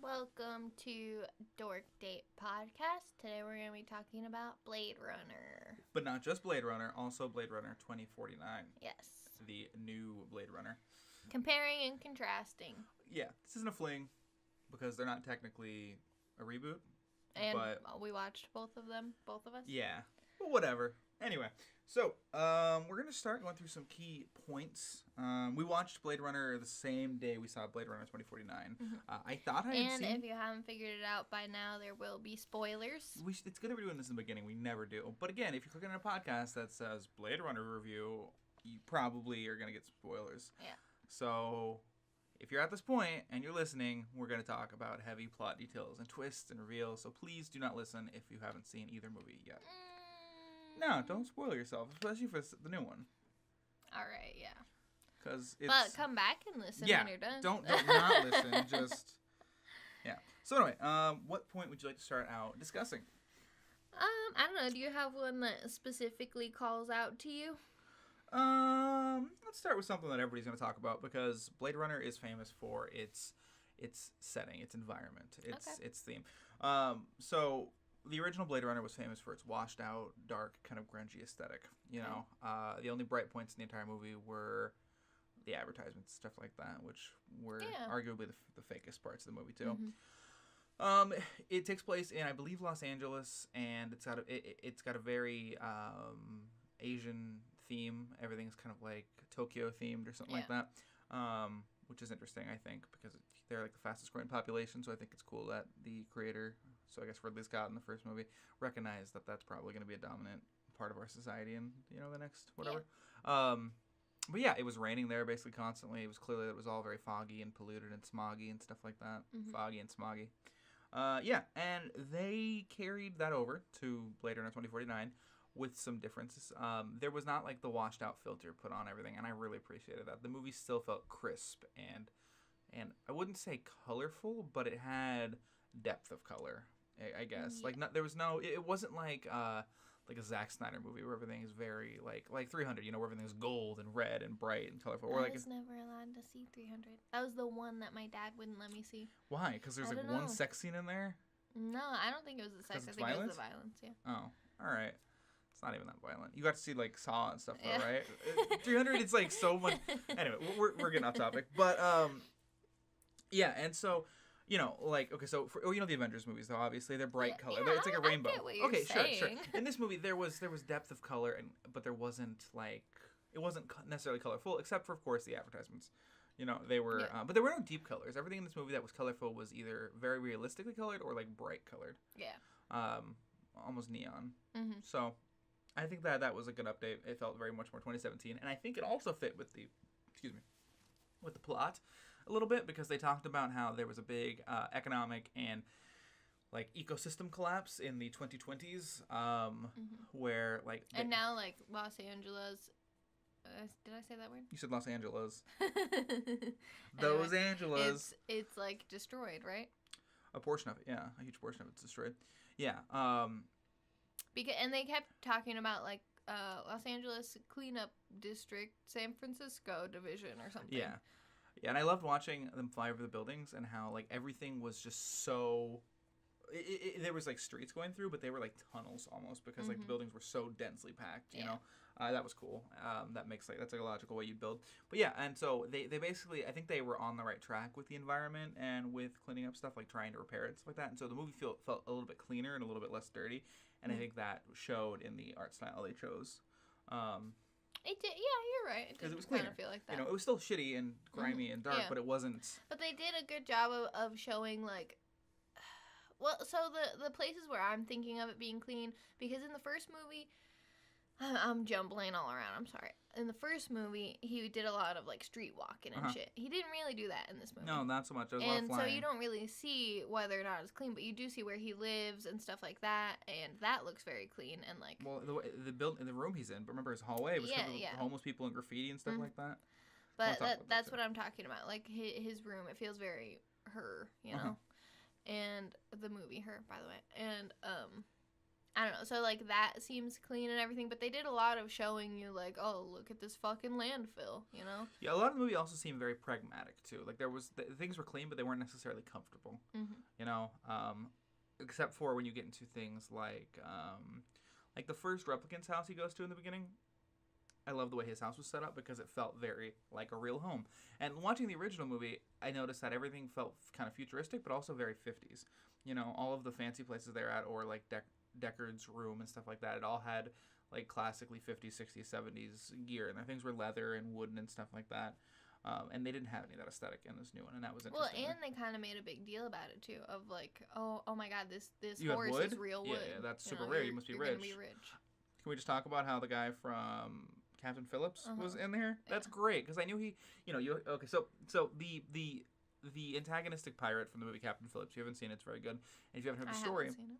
Welcome to DorkDate podcast. Today we're going to be talking about Blade Runner. But not just Blade Runner, also Blade Runner 2049. Yes. The new Blade Runner. Comparing and contrasting. Yeah, this isn't a fling because they're not technically a reboot. And but we watched both of them, both of us. Yeah, but whatever. Anyway, so we're going to start going through some key points. We watched Blade Runner the same day we saw Blade Runner 2049. Mm-hmm. I thought I had seen... And if you haven't figured it out by now, there will be spoilers. It's good that we're doing this in the beginning. We never do. But again, if you're clicking on a podcast that says Blade Runner review, you probably are going to get spoilers. Yeah. So if you're at this point and you're listening, we're going to talk about heavy plot details and twists and reveals. So please do not listen if you haven't seen either movie yet. No, don't spoil yourself, especially for the new one. All right, yeah. But come back and listen when you're done. Don't not listen. Just yeah. So anyway, what point would you like to start out discussing? I don't know. Do you have one that specifically calls out to you? Let's start with something that everybody's going to talk about because Blade Runner is famous for its setting, its environment, its theme. So the original Blade Runner was famous for its washed out, dark, kind of grungy aesthetic. You know, the only bright points in the entire movie were the advertisements, stuff like that, which were arguably the fakest parts of the movie too. Mm-hmm. It takes place in, I believe, Los Angeles, and it's got a very Asian theme. Everything's kind of like Tokyo themed or something like that, which is interesting, I think, because they're like the fastest growing population. So I think it's cool that the creator, so I guess Ridley Scott in the first movie, recognized that that's probably going to be a dominant part of our society in the next whatever. Yeah. But yeah, it was raining there basically constantly. It was clearly that it was all very foggy and polluted and smoggy and stuff like that. Mm-hmm. Foggy and smoggy. And they carried that over to Blade Runner 2049 with some differences. There was not like the washed out filter put on everything, and I really appreciated that. The movie still felt crisp and I wouldn't say colorful, but it had depth of color, I guess. Yeah. It wasn't like a Zack Snyder movie where everything is very like 300, where everything is gold and red and bright and colorful. I was never allowed to see 300. That was the one that my dad wouldn't let me see. Why? Because there's one sex scene in there? No, I don't think it was the sex. I think it was the violence, yeah. Oh, all right. It's not even that violent. You got to see like Saw and stuff though, right? 300, it's like so much. Anyway, we're getting off topic. But yeah, and so, okay, so for the Avengers movies though, obviously they're bright color. It's like a rainbow. I get what you're saying. Sure. In this movie there was depth of color but there wasn't it wasn't necessarily colorful except for of course the advertisements. They were but there were no deep colors. Everything in this movie that was colorful was either very realistically colored or like bright colored. Yeah. Almost neon. Mm-hmm. So I think that was a good update. It felt very much more 2017, and I think it also fit with the plot a little bit because they talked about how there was a big economic and like ecosystem collapse in the 2020s, where like and now like Los Angeles. Did I say that word? You said Los Angeles. Those Angeles. It's like destroyed, right? A portion of it, yeah, a huge portion of it's destroyed. Yeah. And they kept talking about like Los Angeles cleanup district, San Francisco division or something. Yeah, and I loved watching them fly over the buildings and how like everything was just so. There was like streets going through, but they were like tunnels almost because like the buildings were so densely packed. You know, that was cool. That's like a logical way you'd build. But yeah, and so they basically, I think they were on the right track with the environment and with cleaning up stuff, like trying to repair it and stuff like that. And so the movie felt a little bit cleaner and a little bit less dirty. And I think that showed in the art style they chose. It did, yeah, you're right. Because it was cleaner. Kind of feel like that. It was still shitty and grimy and dark, but it wasn't. But they did a good job of showing like. Well, so the places where I'm thinking of it being clean, because in the first movie, I'm jumbling all around, I'm sorry. In the first movie, he did a lot of, like, street walking and shit. He didn't really do that in this movie. No, not so much. There was a lot of flying. So you don't really see whether or not it's clean, but you do see where he lives and stuff like that, and that looks very clean and, like... Well, the room he's in, but remember his hallway was filled with homeless people and graffiti and stuff like that. But that's what I'm talking about. Like, his room, it feels very her, you know? And the movie Her, by the way. And I don't know. So, like, that seems clean and everything, but they did a lot of showing you, like, oh, look at this fucking landfill, you know? Yeah, a lot of the movie also seemed very pragmatic, too. Like, things were clean, but they weren't necessarily comfortable, you know? Except for when you get into things like the first replicant's house he goes to in the beginning. I love the way his house was set up because it felt very like a real home. And watching the original movie, I noticed that everything felt kind of futuristic, but also very 50s. You know, all of the fancy places they're at, or like Deckard's room and stuff like that, it all had like classically 50s, 60s, 70s gear, and their things were leather and wooden and stuff like that. And they didn't have any of that aesthetic in this new one, and that was interesting. Well, and they kind of made a big deal about it too, of like, oh my God, this horse is real wood. Yeah, that's super rare. You must be rich. Gonna be rich. Can we just talk about how the guy from Captain Phillips was in there? That's great, because I knew he, okay. So the antagonistic pirate from the movie Captain Phillips. You haven't seen it; it's very good. And if you haven't heard the story, haven't seen it.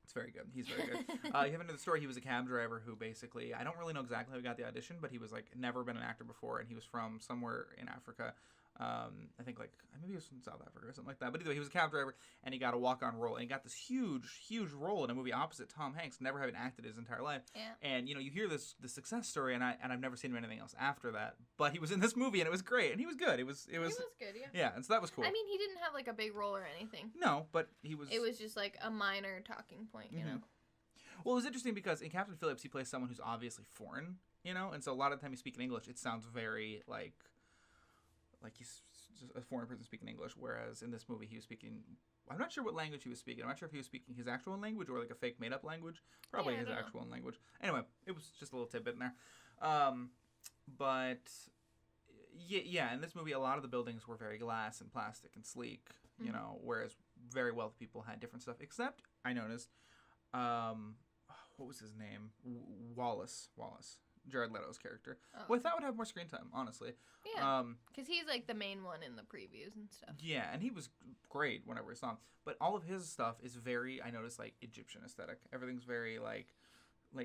It's very good. He's very good. You haven't heard the story. He was a cab driver who basically, I don't really know exactly how he got the audition, but he was like never been an actor before, and he was from somewhere in Africa. I think like maybe he was from South Africa or something like that. But either way, he was a cab driver, and he got a walk-on role, and he got this huge role in a movie opposite Tom Hanks, never having acted his entire life. Yeah. And you hear the success story, and I've never seen him in anything else after that. But he was in this movie, and it was great, and he was good. He was good, yeah. Yeah, and so that was cool. I mean, he didn't have like a big role or anything. No, but he was. It was just like a minor talking point, you know. Well, it was interesting because in Captain Phillips, he plays someone who's obviously foreign, and so a lot of the time he's speaking English, it sounds very like he's just a foreign person speaking English, whereas in this movie he was speaking, I'm not sure what language he was speaking. I'm not sure if he was speaking his actual language or like a fake made-up language. Probably his actual language. Anyway, it was just a little tidbit in there. But yeah, in this movie, a lot of the buildings were very glass and plastic and sleek, whereas very wealthy people had different stuff, except I noticed, what was his name? Wallace. Jared Leto's character. Oh. Well, I thought would have more screen time, honestly. Yeah, because he's like the main one in the previews and stuff. Yeah, and he was great whenever we saw him. But all of his stuff is very, I noticed, like Egyptian aesthetic. Everything's very like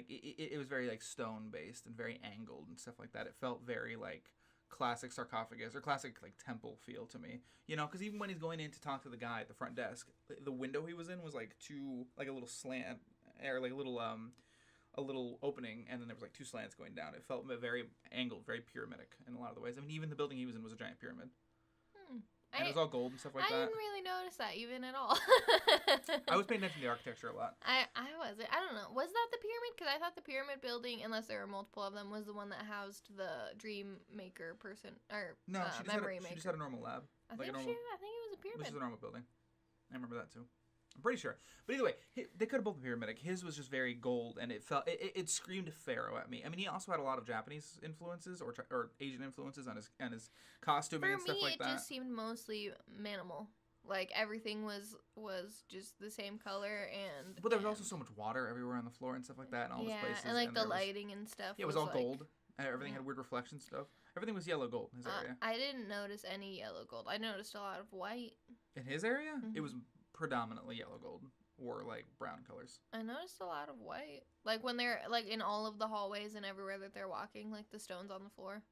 it was very like stone based and very angled and stuff like that. It felt very like classic sarcophagus or classic like temple feel to me. Because even when he's going in to talk to the guy at the front desk, the window he was in was like a little slant or like a little opening, and then there was like two slants going down. It felt very angled, very pyramidic in a lot of the ways. I mean, even the building he was in was a giant pyramid. And it was all gold and stuff like that. I didn't really notice that even at all. I was paying attention to the architecture a lot. I wasn't. I don't know. Was that the pyramid? Because I thought the pyramid building, unless there were multiple of them, was the one that housed the dream maker person or no, memory maker. She just had a normal lab. I think it was a pyramid. This is a normal building. I remember that too. I'm pretty sure. But either way, they could have both been pyramidic. His was just very gold, and it screamed pharaoh at me. I mean, he also had a lot of Japanese influences or Asian influences on his costuming and stuff like that. For me, it just seemed mostly minimal. Like everything was just the same color and. But there was also so much water everywhere on the floor and stuff like that, in all those places. And like the lighting and stuff. Yeah, it was all gold. And everything had weird reflection stuff. Everything was yellow gold in his area. I didn't notice any yellow gold. I noticed a lot of white. In his area, it was predominantly yellow gold or like brown colors. I noticed a lot of white, like when they're like in all of the hallways and everywhere that they're walking, like the stones on the floor.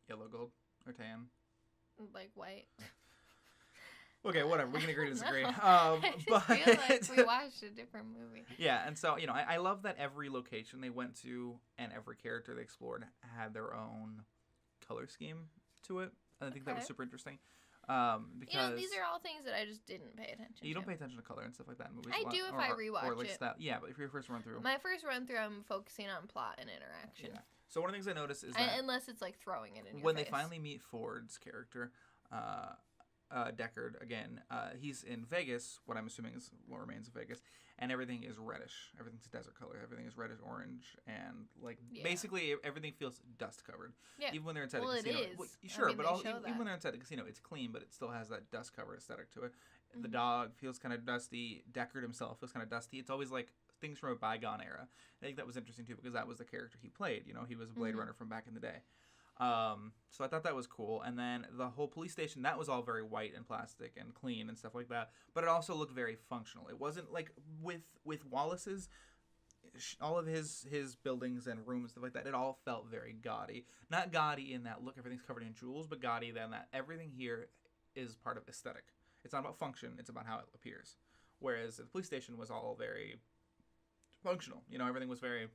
Yellow gold or tan, like white. Okay, whatever. We can agree to disagree. I just feel like we watched a different movie. Yeah, and so I love that every location they went to and every character they explored had their own color scheme to it. And I think that was super interesting. Because these are all things that I just didn't pay attention to. You don't pay attention to color and stuff like that in movies. I do if I rewatch or like it. Style. Yeah, but if your first run through. My first run through, I'm focusing on plot and interaction. Yeah. So one of the things I noticed is that unless it's like throwing it in your when face. they finally meet Ford's character, Deckard again, he's in Vegas. What I'm assuming is what remains of Vegas, and everything is reddish. Everything's desert color. Everything is reddish orange, and basically everything feels dust covered. Yeah. Even when they're inside the casino. It is. Well, sure, I mean, but even when they're inside the casino, it's clean, but it still has that dust covered aesthetic to it. The dog feels kind of dusty. Deckard himself feels kind of dusty. It's always like things from a bygone era. I think that was interesting too because that was the character he played. He was a Blade Runner from back in the day. So I thought that was cool. And then the whole police station, that was all very white and plastic and clean and stuff like that. But it also looked very functional. It wasn't like with Wallace's, all of his buildings and rooms and stuff like that, it all felt very gaudy. Not gaudy in that, look, everything's covered in jewels, but gaudy then that everything here is part of aesthetic. It's not about function, it's about how it appears. Whereas the police station was all very functional. You know, everything was very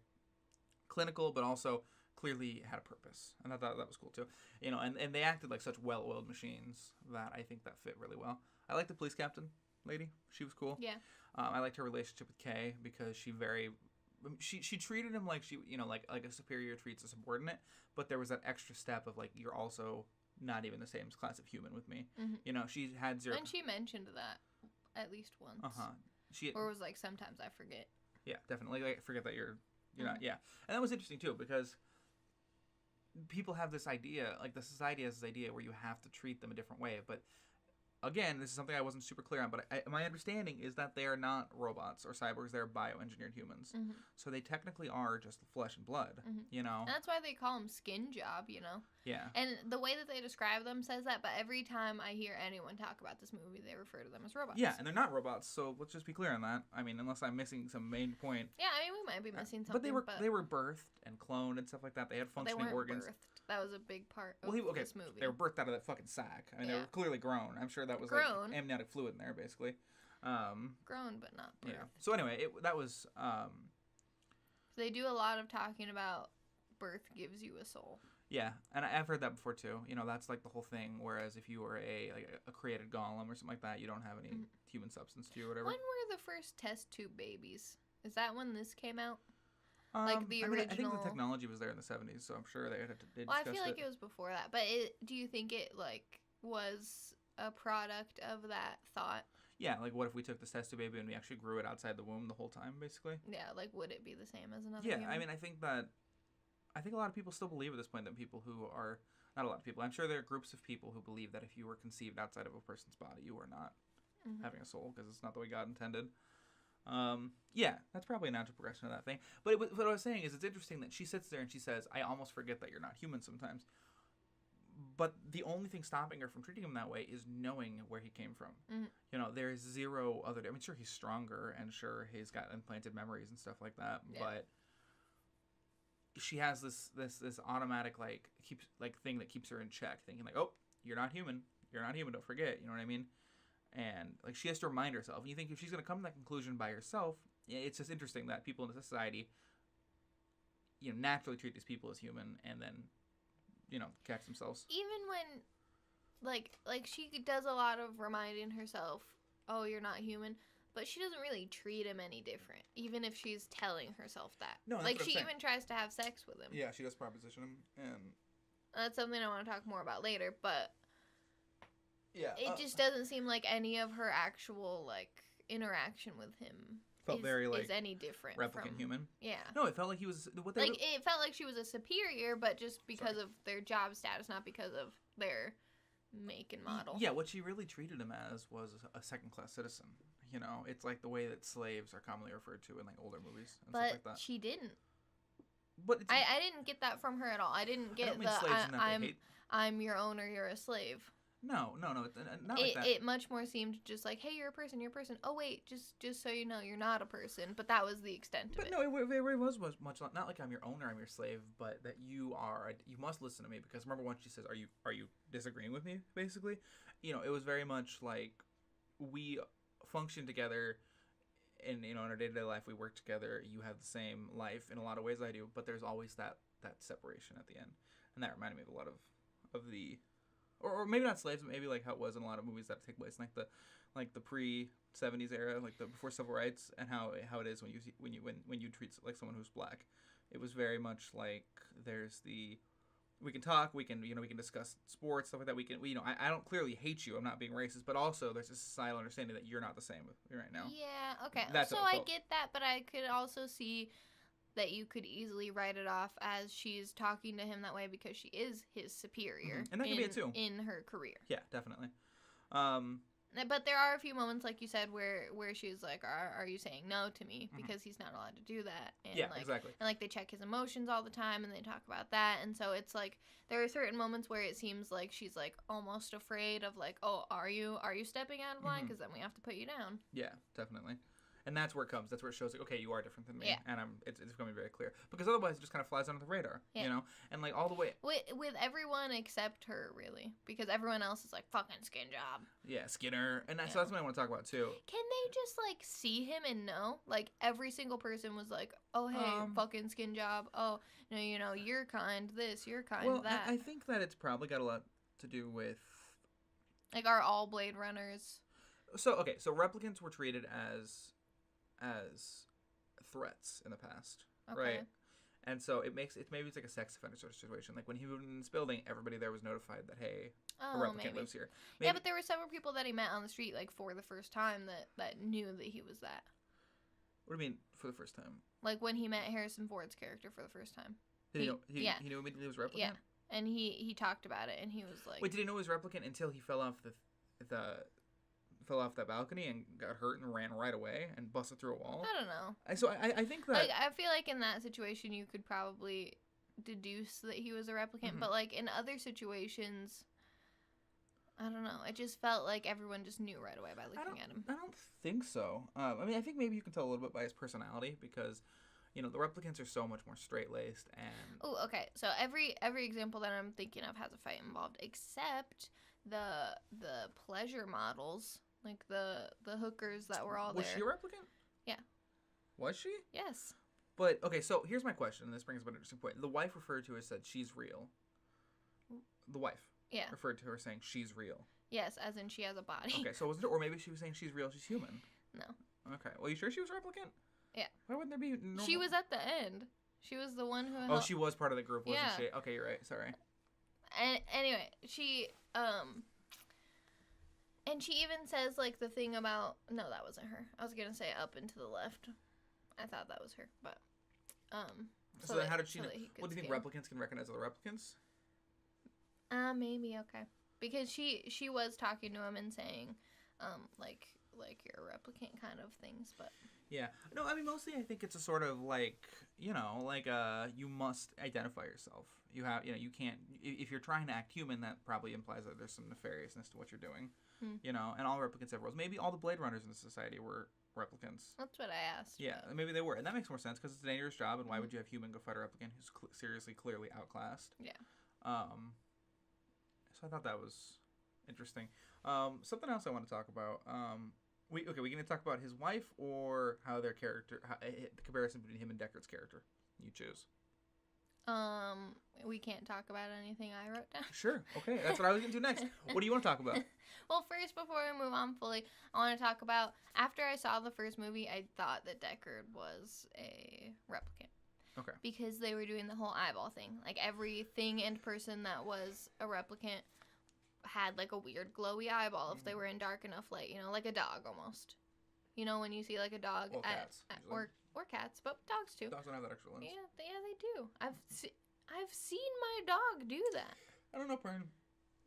clinical, but also clearly had a purpose, and I thought that was cool too. You know, and they acted like such well-oiled machines that I think that fit really well. I like the police captain lady; she was cool. Yeah. I liked her relationship with Kay because she treated him like like a superior treats a subordinate, but there was that extra step of like you're also not even the same class of human with me. Mm-hmm. You know, she had zero. And she mentioned that at least once. Or was like, sometimes I forget. Yeah, definitely. Like, forget that you're not. Yeah, and that was interesting too because people have this idea, like the society has this idea where you have to treat them a different way, but again, this is something I wasn't super clear on, but my understanding is that they are not robots or cyborgs. They're bioengineered humans. Mm-hmm. So they technically are just flesh and blood, you know? And that's why they call them skin job, you know? Yeah. And the way that they describe them says that, but every time I hear anyone talk about this movie, they refer to them as robots. Yeah, and they're not robots, so let's just be clear on that. I mean, unless I'm missing some main point. Yeah, I mean, we might be missing something. But they were birthed and cloned and stuff like that. They had functioning organs. Birthed. That was a big part of this movie. They were birthed out of that fucking sack. I mean, they were clearly grown. I'm sure that was like amniotic fluid in there, basically. Grown, but not birthed. Yeah. So anyway, that was. They do a lot of talking about birth gives you a soul. Yeah, and I've heard that before too. You know, that's like the whole thing. Whereas if you were a created golem or something like that, you don't have any human substance to you or whatever. When were the first test tube babies? Is that when this came out? Like the original. I think the technology was there in the 70s, so I'm sure they discussed it. Well, I feel like it was before that, but do you think it like was a product of that thought? Yeah, like what if we took this test tube baby and we actually grew it outside the womb the whole time, basically? Yeah, like would it be the same as another? Yeah, human? I mean, I think a lot of people still believe at this point that people who are not a lot of people. I'm sure there are groups of people who believe that if you were conceived outside of a person's body, you are not having a soul because it's not the way God intended. Yeah, that's probably a natural progression of that thing. But what I was saying is it's interesting that she sits there and she says, I almost forget that you're not human sometimes. But the only thing stopping her from treating him that way is knowing where he came from. Mm-hmm. You know, there's zero other... I mean, sure, he's stronger and sure, he's got implanted memories and stuff like that. Yeah. But she has this automatic, thing that keeps her in check, thinking like, oh, you're not human. You're not human. Don't forget. You know what I mean? And like she has to remind herself. And you think if she's going to come to that conclusion by herself, it's just interesting that people in society, you know, naturally treat these people as human and then, you know, catch themselves. Even when, like she does a lot of reminding herself, oh, you're not human, but she doesn't really treat him any different, even if she's telling herself that. No, like she even tries to have sex with him. Yeah, she does proposition him, and that's something I want to talk more about later, but. Yeah, it just doesn't seem like any of her actual like interaction with him is any different. Replicant human. Yeah. No, it felt like he was it felt like she was a superior, but just because of their job status, not because of their make and model. Yeah, what she really treated him as was a second-class citizen. You know, it's like the way that slaves are commonly referred to in like older movies and stuff like that. But she didn't. But I didn't get that from her at all. I didn't get I'm your owner, you're a slave. No, not like that. It much more seemed just like, hey, you're a person. Oh, wait, just so you know, you're not a person. But that was the extent of it. But no, it was much not like I'm your owner, I'm your slave, but that you must listen to me because remember when she says, are you disagreeing with me? Basically, you know, it was very much like we function together, and you know, in our day-to-day life, we work together. You have the same life in a lot of ways I do, but there's always that separation at the end, and that reminded me of a lot of the. Or maybe not slaves, but maybe like how it was in a lot of movies that take place in like the pre-70s era, like the before civil rights, and how it is when you treat like someone who's black. It was very much like there's we can talk, we can discuss sports, stuff like that. I don't clearly hate you. I'm not being racist, but also there's a societal understanding that you're not the same with me right now. Yeah. Okay. So I get that, but I could also see that you could easily write it off as she's talking to him that way because she is his superior. And that could be it too. In her career. Yeah, definitely. But there are a few moments, like you said, where she's like, are you saying no to me? Because he's not allowed to do that. And yeah, exactly. And like they check his emotions all the time and they talk about that. And so it's like there are certain moments where it seems like she's like almost afraid of like, oh, are you stepping out of line? Because then we have to put you down. Yeah, definitely. And that's where it comes. That's where it shows like, okay, you are different than me, yeah. And it's becoming very clear. Because otherwise, it just kind of flies under the radar, yeah. You know, and like all the way with everyone except her, really, because everyone else is like fucking skin job. Yeah, Skinner, and so that's what I want to talk about too. Can they just like see him and know? Like every single person was like, "Oh hey, fucking skin job. Oh no, you know you're kind this, you're kind that." I think that it's probably got a lot to do with. Like, are all Blade Runners? So replicants were treated as threats in the past, right? And so maybe it's like a sex offender sort of situation. Like when he moved in this building, everybody there was notified that hey, a replicant lives here. Maybe. Yeah, but there were several people that he met on the street like for the first time that knew that he was that. What do you mean for the first time? Like when he met Harrison Ford's character for the first time. Did he know? He knew immediately it was replicant. Yeah, and he talked about it, and he was like, "Wait, did he know it was replicant until he fell off fell off that balcony and got hurt and ran right away and busted through a wall?" I don't know. I think that like I feel like in that situation you could probably deduce that he was a replicant, but like in other situations, I don't know. It just felt like everyone just knew right away by looking at him. I don't think so. I mean, I think maybe you can tell a little bit by his personality because. You know, the replicants are so much more straight-laced and... Oh, okay. So every example that I'm thinking of has a fight involved, except the pleasure models, like the hookers that were all there. Was she a replicant? Yeah. Was she? Yes. But, okay, so here's my question, and this brings up an interesting point. The wife referred to her said she's real. The wife. Yeah. Referred to her saying she's real. Yes, as in she has a body. Okay, so was it... Or maybe she was saying she's real, she's human. No. Okay. Well, you sure she was a replicant? Yeah. Why wouldn't there be normal... She was at the end. She was the one who... Oh, she was part of the group, wasn't she? Okay, you're right. Sorry. And anyway, she... And she even says, like, the thing about... No, that wasn't her. I was going to say up and to the left. I thought that was her, but... So then how did she know... What do you think, replicants can recognize other replicants? Maybe, okay. Because she was talking to him and saying, like you're a replicant kind of things, but... Yeah. No, I mean, mostly I think it's a sort of like, you know, like you must identify yourself. You have, you know, you can't, if you're trying to act human, that probably implies that there's some nefariousness to what you're doing. You know, and all replicants have roles. Maybe all the Blade Runners in the society were replicants. That's what I asked. Yeah, but... maybe they were. And that makes more sense because it's a dangerous job, and why would you have human go fight a replicant who's seriously, clearly outclassed? Yeah. So I thought that was interesting. Something else I want to talk about. We going to talk about his wife or how their character, the comparison between him and Deckard's character. You choose. We can't talk about anything I wrote down. Sure. Okay, that's what I was going to do next. What do you want to talk about? Well, first, before we move on fully, I want to talk about, after I saw the first movie, I thought that Deckard was a replicant. Okay. Because they were doing the whole eyeball thing. Like, every thing and person that was a replicant had, like, a weird glowy eyeball if they were in dark enough light, you know, like a dog almost. You know, when you see, like, a dog or cats, but dogs too. Dogs don't have that extra lens. Yeah, they do. I've seen my dog do that. I don't know, Brian.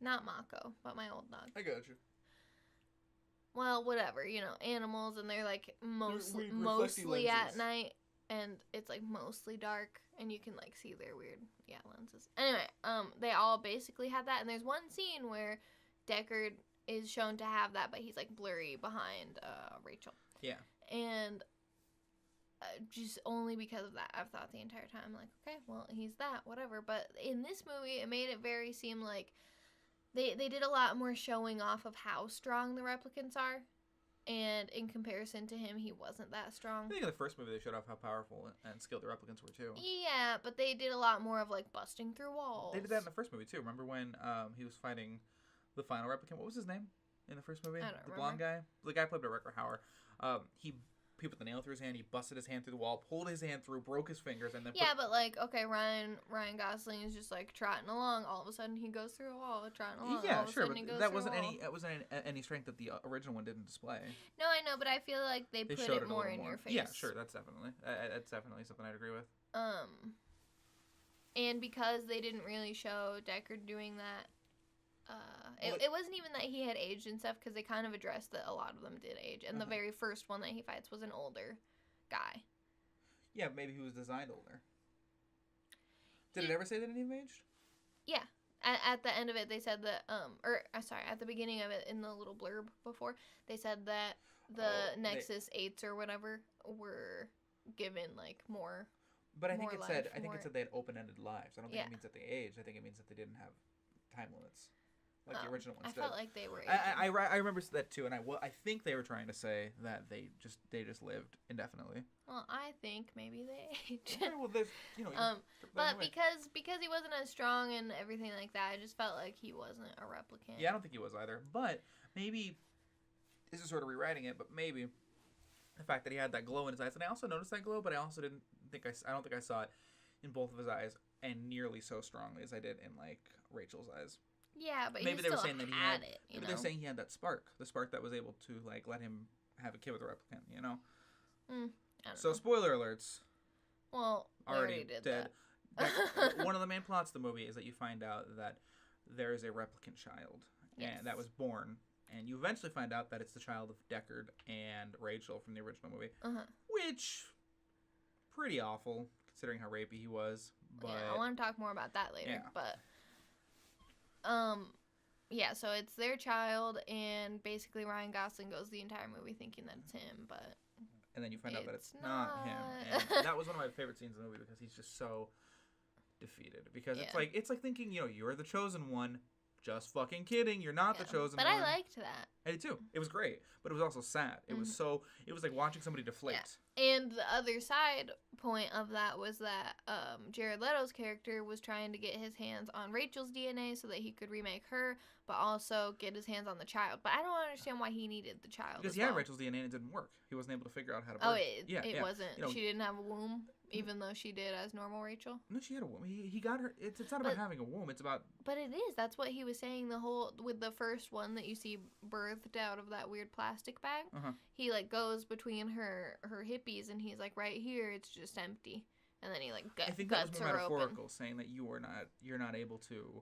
Not Mako, but my old dog. I got you. Well, whatever, you know, animals, and they're, like, mostly at night, and it's, like, mostly dark, and you can, like, see their weird, lenses. Anyway, they all basically had that, and there's one scene where Deckard is shown to have that, but he's, like, blurry behind Rachel. Yeah. And just only because of that, I've thought the entire time, like, okay, well, he's that, whatever. But in this movie, it made it very seem like they did a lot more showing off of how strong the replicants are. And in comparison to him, he wasn't that strong. I think in the first movie, they showed off how powerful and skilled the replicants were, too. Yeah, but they did a lot more of, like, busting through walls. They did that in the first movie, too. Remember when he was fighting the final replicant? What was his name in the first movie? I don't remember. The blonde guy? The guy played by Rutger Hauer. He put the nail through his hand, he busted his hand through the wall, pulled his hand through, broke his fingers, and then but like, okay, Ryan Gosling is just like trotting along, all of a sudden he goes through a wall, trotting along, all of a sudden he goes that through wasn't a wall. That wasn't any strength that the original one didn't display. No, I know, but I feel like they put showed it more in your face. Yeah, sure, that's definitely something I'd agree with. And because they didn't really show Deckard doing that, it wasn't even that he had aged and stuff, because they kind of addressed that a lot of them did age, and the very first one that he fights was an older guy. Yeah, maybe he was designed older. Did it ever say that any of them aged? Yeah. At the end of it, they said that, at the beginning of it, in the little blurb before, they said that the Nexus 8s or whatever were given, like, more. But I think it said they had open-ended lives. I don't think it means that they aged. I think it means that they didn't have time limits. like the original ones I did. felt like they were. I remember that too, and I think they were trying to say that they just lived indefinitely. Well, I think maybe they aged. Okay, well, there's but because he wasn't as strong and everything like that, I just felt like he wasn't a replicant. Yeah, I don't think he was either. But maybe this is sort of rewriting it. But maybe the fact that he had that glow in his eyes, and I also noticed that glow, but I also don't think I saw it in both of his eyes and nearly so strongly as I did in like Rachel's eyes. Yeah, but maybe he they still were saying that he had had it. Maybe they're saying he had that spark, the spark that was able to like let him have a kid with a replicant. You know. I don't So know. spoiler alerts. Well, already did dead. that. One of the main plots of the movie is that you find out that there is a replicant child, and that was born. And you eventually find out that it's the child of Deckard and Rachel from the original movie, which pretty awful considering how rapey he was. But yeah, I want to talk more about that later. Yeah. But yeah, so it's their child, and basically Ryan Gosling goes the entire movie thinking that it's him, but and then you find out that it's not him. And that was one of my favorite scenes in the movie because he's just so defeated. Because it's like thinking, you're the chosen one. Just fucking kidding. You're not the chosen one. But I liked that. I did too. It was great. But it was also sad. It was like watching somebody deflate. Yeah. And the other side point of that was that Jared Leto's character was trying to get his hands on Rachel's DNA so that he could remake her, but also get his hands on the child. But I don't understand why he needed the child. Because he had Rachel's DNA and it didn't work. He wasn't able to figure out how to birth. Oh, it wasn't. She didn't have a womb, even though she did as normal Rachel. No, she had a womb. He got her. It's not about having a womb. It's about. But it is. That's what he was saying. With the first one that you see birthed out of that weird plastic bag. He like goes between her hippies and he's like, right here, it's just empty. And then he like I think that was more metaphorical, saying that you're not able to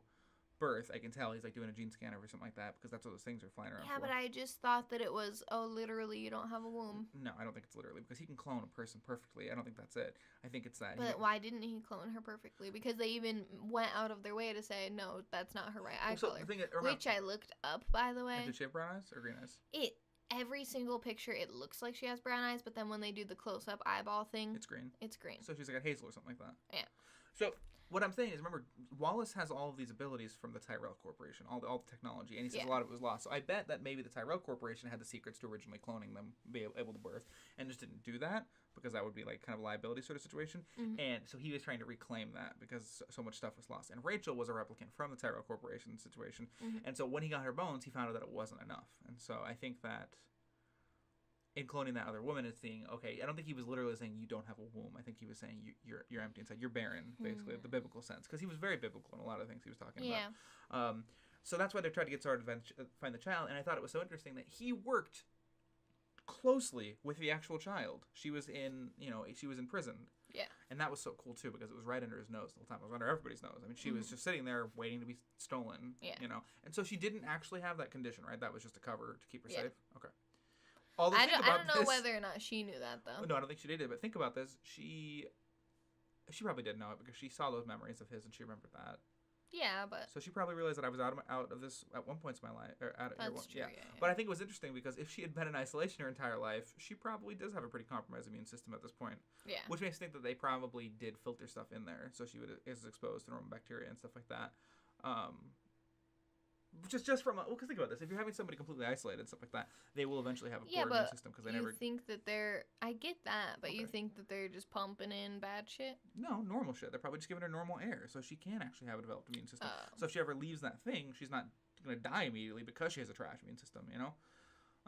birth. I can tell he's like doing a gene scanner or something like that because that's what those things are flying around. Yeah, for. But I just thought that it was literally you don't have a womb. No, I don't think it's literally because he can clone a person perfectly. I don't think that's it. I think it's that. But why didn't he clone her perfectly? Because they even went out of their way to say no, that's not her right eye color. Which I looked up, by the way. Did she have brown eyes or green eyes? Every single picture, it looks like she has brown eyes, but then when they do the close-up eyeball thing, it's green. It's green. So she's like a hazel or something like that. Yeah. So what I'm saying is, remember, Wallace has all of these abilities from the Tyrell Corporation, all the technology, and he says a lot of it was lost. So I bet that maybe the Tyrell Corporation had the secrets to originally cloning them, be able to birth, and just didn't do that because that would be like kind of a liability sort of situation. And so he was trying to reclaim that because so much stuff was lost. And Rachel was a replicant from the Tyrell Corporation situation, and so when he got her bones, he found out that it wasn't enough. And so I think that in cloning that other woman, it's saying, okay, I don't think he was literally saying you don't have a womb. I think he was saying you're empty inside. You're barren, basically, the biblical sense. Because he was very biblical in a lot of things he was talking about. So that's why they tried to get started to find the child. And I thought it was so interesting that he worked closely with the actual child. She was in prison. Yeah. And that was so cool, too, because it was right under his nose the whole time. It was under everybody's nose. I mean, she was just sitting there waiting to be stolen, And so she didn't actually have that condition, right? That was just a cover to keep her safe? Okay. I don't know whether or not she knew that, though. No, I don't think she did. But think about this. She probably did know it because she saw those memories of his and she remembered that. Yeah, but... So she probably realized that I was out of this at one point in my life. That's true, yeah. But I think it was interesting because if she had been in isolation her entire life, she probably does have a pretty compromised immune system at this point. Yeah. Which makes me think that they probably did filter stuff in there so she is exposed to normal bacteria and stuff like that. Just from because think about this: if you're having somebody completely isolated and stuff like that, they will eventually have a poor immune system because they never. You think that they're? I get that, but you think that they're just pumping in bad shit? No, normal shit. They're probably just giving her normal air, so she can actually have a developed immune system. So if she ever leaves that thing, she's not gonna die immediately because she has a trash immune system.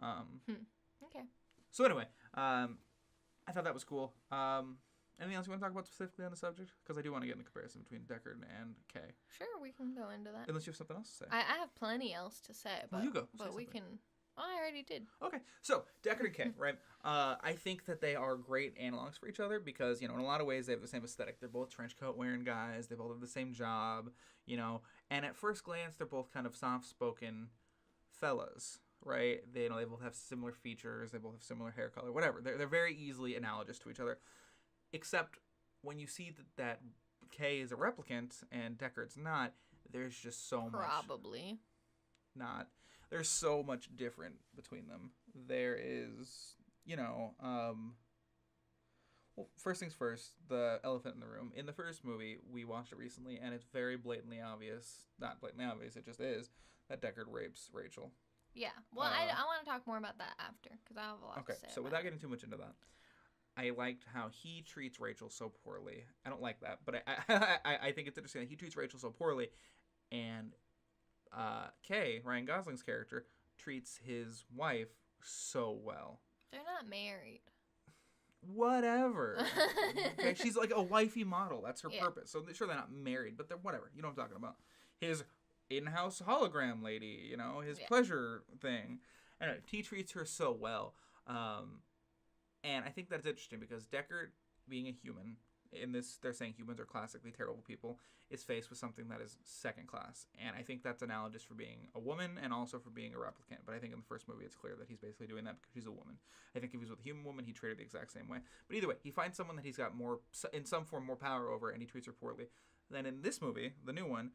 Okay. So anyway, I thought that was cool. Anything else you want to talk about specifically on the subject? Because I do want to get in the comparison between Deckard and Kay. Sure, we can go into that. Unless you have something else to say. I have plenty else to say, but well, you go. But we can. Oh, I already did. Okay, so Deckard and Kay, right? I think that they are great analogs for each other because in a lot of ways they have the same aesthetic. They're both trench coat wearing guys. They both have the same job, And at first glance, they're both kind of soft spoken fellas. Right? They both have similar features. They both have similar hair color. Whatever. They're very easily analogous to each other. Except when you see that Kay is a replicant and Deckard's not, there's just so much. Probably. Not. There's so much different between them. There is, well, first things first, the elephant in the room. In the first movie, we watched it recently, and it's very blatantly obvious. Not blatantly obvious, it just is, that Deckard rapes Rachel. Yeah. Well, I want to talk more about that after, because I have a lot to say. Okay, so without getting too much into that, I liked how he treats Rachel so poorly. I don't like that, but I think it's interesting that he treats Rachel so poorly, and Kay, Ryan Gosling's character, treats his wife so well. They're not married. Whatever. Okay, she's like a wifey model. That's her purpose. So sure, they're not married, but they're whatever. You know what I'm talking about. His in-house hologram lady, you know, his pleasure thing. Anyway, he treats her so well. And I think that's interesting because Deckard, being a human, in this, they're saying humans are classically terrible people, is faced with something that is second class. And I think that's analogous for being a woman and also for being a replicant. But I think in the first movie, it's clear that he's basically doing that because she's a woman. I think if he was with a human woman, he treated the exact same way. But either way, he finds someone that he's got more, in some form, more power over, and he treats her poorly. Then in this movie, the new one,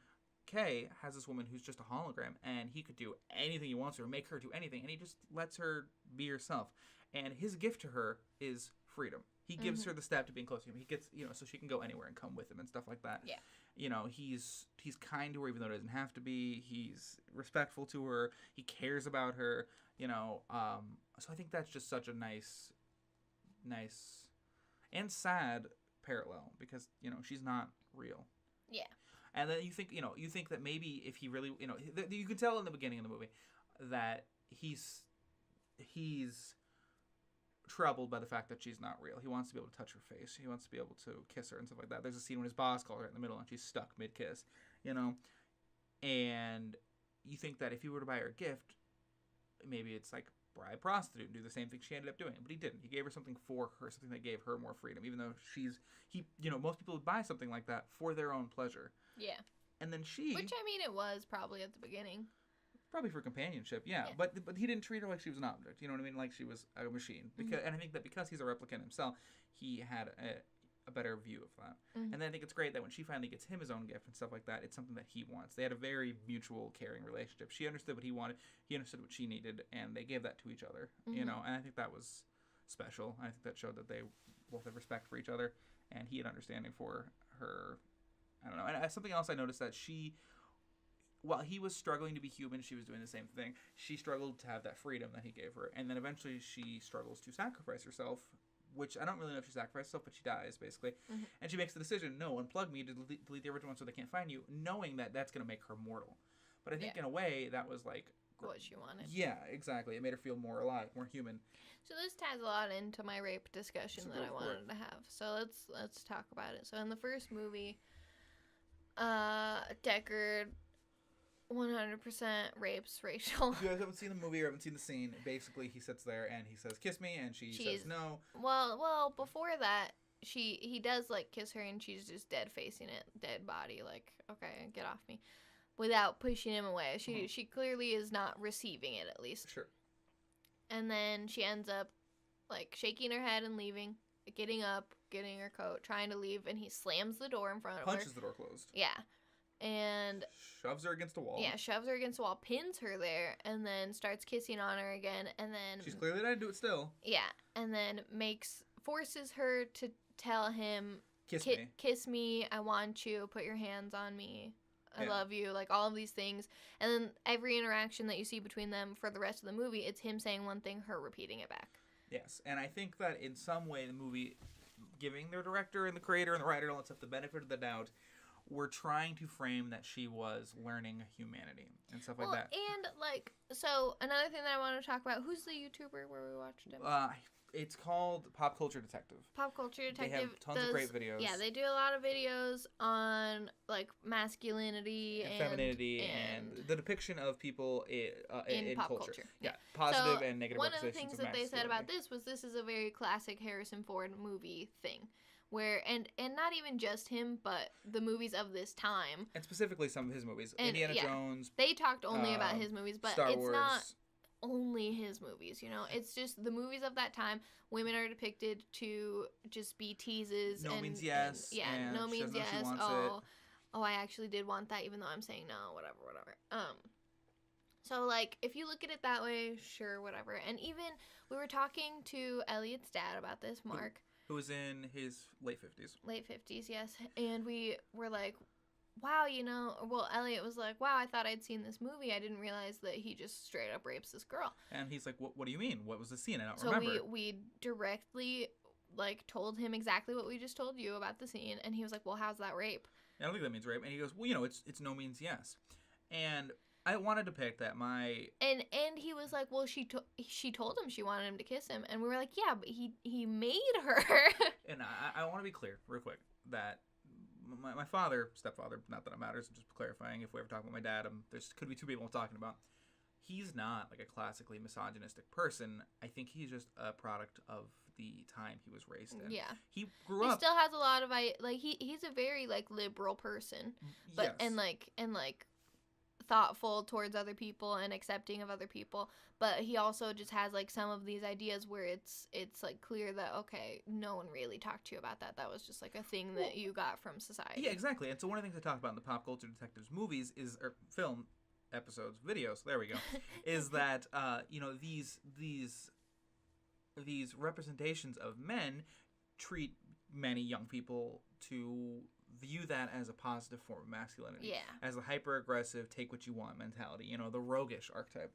Kay has this woman who's just a hologram, and he could do anything he wants to or make her do anything, and he just lets her be herself. And his gift to her is freedom. He gives her the step to being close to him. He gets, you know, so she can go anywhere and come with him and stuff like that. Yeah. You know, he's kind to her even though it doesn't have to be. He's respectful to her. He cares about her. You know, so I think that's just such a nice and sad parallel because, you know, she's not real. Yeah. And then you think that maybe if he really, you know, you can tell in the beginning of the movie that he's troubled by the fact that she's not real. He wants to be able to touch her face. He wants to be able to kiss her and stuff like that. There's a scene when his boss calls her in the middle and she's stuck mid-kiss, you know? And you think that if he were to buy her a gift, maybe it's like buy a prostitute and do the same thing she ended up doing. But he didn't. He gave her something for her, something that gave her more freedom, even though you know, most people would buy something like that for their own pleasure. Yeah. And then she... Which, I mean, it was probably at the beginning. Probably for companionship, yeah. But he didn't treat her like she was an object. You know what I mean? Like she was a machine. Because and I think that because he's a replicant himself, he had a better view of that. And then I think it's great that when she finally gets him his own gift and stuff like that, it's something that he wants. They had a very mutual, caring relationship. She understood what he wanted. He understood what she needed, and they gave that to each other. You know, and I think that was special. I think that showed that they both had respect for each other, and he had understanding for her. I don't know. And something else I noticed that while he was struggling to be human, she was doing the same thing. She struggled to have that freedom that he gave her. And then eventually she struggles to sacrifice herself, which I don't really know if she sacrificed herself, but she dies, basically. And she makes the decision, no, unplug me to delete the original one so they can't find you, knowing that that's going to make her mortal. But I think in a way that was like... what she wanted. Yeah, exactly. It made her feel more alive, more human. So this ties a lot into my rape discussion that I wanted to have. So let's talk about it. So in the first movie, Deckard 100% rapes Rachel. If you guys haven't seen the movie or haven't seen the scene, basically he sits there and he says, kiss me, and she says no. Well, before that, he does, like, kiss her, and she's just dead facing it, dead body, like, okay, get off me, without pushing him away. She clearly is not receiving it, at least. Sure. And then she ends up, like, shaking her head and leaving, getting up, getting her coat, trying to leave, and he slams the door in front of her. Punches the door closed. Yeah. And shoves her against a wall. Yeah, shoves her against a wall, pins her there, and then starts kissing on her again, and then... she's clearly trying to do it still. Yeah, and then forces her to tell him... Kiss me, I want you, put your hands on me, I love you, like, all of these things. And then every interaction that you see between them for the rest of the movie, it's him saying one thing, her repeating it back. Yes, and I think that in some way the movie, giving the director and the creator and the writer and all that stuff the benefit of the doubt... we're trying to frame that she was learning humanity and stuff like that. And, like, so another thing that I want to talk about, who's the YouTuber where we watched him? It's called Pop Culture Detective. Pop Culture Detective. They have tons of great videos. Yeah, they do a lot of videos on, like, masculinity and femininity and the depiction of people in pop culture. Yeah, positive and negative one of the representations things that they said about this is a very classic Harrison Ford movie thing. Where, and not even just him, but the movies of this time. And specifically some of his movies. Indiana Jones. They talked only about his movies, but Star it's Wars. Not only his movies, you know? It's just the movies of that time. Women are depicted to just be teases. No means yes. No means yes. Oh, I actually did want that, even though I'm saying no, whatever. So, like, if you look at it that way, sure, whatever. And even, we were talking to Elliott's dad about this, Mark. Who was in his late 50s. Late 50s, yes. And we were like, wow, well, Elliot was like, wow, I thought I'd seen this movie. I didn't realize that he just straight up rapes this girl. And he's like, what do you mean? What was the scene? I don't so remember. we directly like told him exactly what we just told you about the scene, and he was like, well, how's that rape? I don't think that means rape. And he goes, well, it's no means yes. And I wanted to pick that and he was like, well, she told him she wanted him to kiss him, and we were like, yeah, but he made her. And I want to be clear real quick that my father, stepfather, not that it matters, I'm just clarifying, if we ever talk about my dad, there's could be two people I'm talking about. He's not like a classically misogynistic person. I think he's just a product of the time he was raised in. Yeah. He grew up. He still has a lot of he's a very like liberal person, but yes. and thoughtful towards other people and accepting of other people, but he also just has like some of these ideas where it's like clear that, okay, no one really talked to you about that was just like a thing that you got from society. Yeah, exactly. And so one of the things I talk about in the Pop Culture Detectives movies or film episodes, videos, there we go, is that these representations of men treat many young people to view that as a positive form of masculinity. Yeah. As a hyper-aggressive, take what you want mentality, the roguish archetype.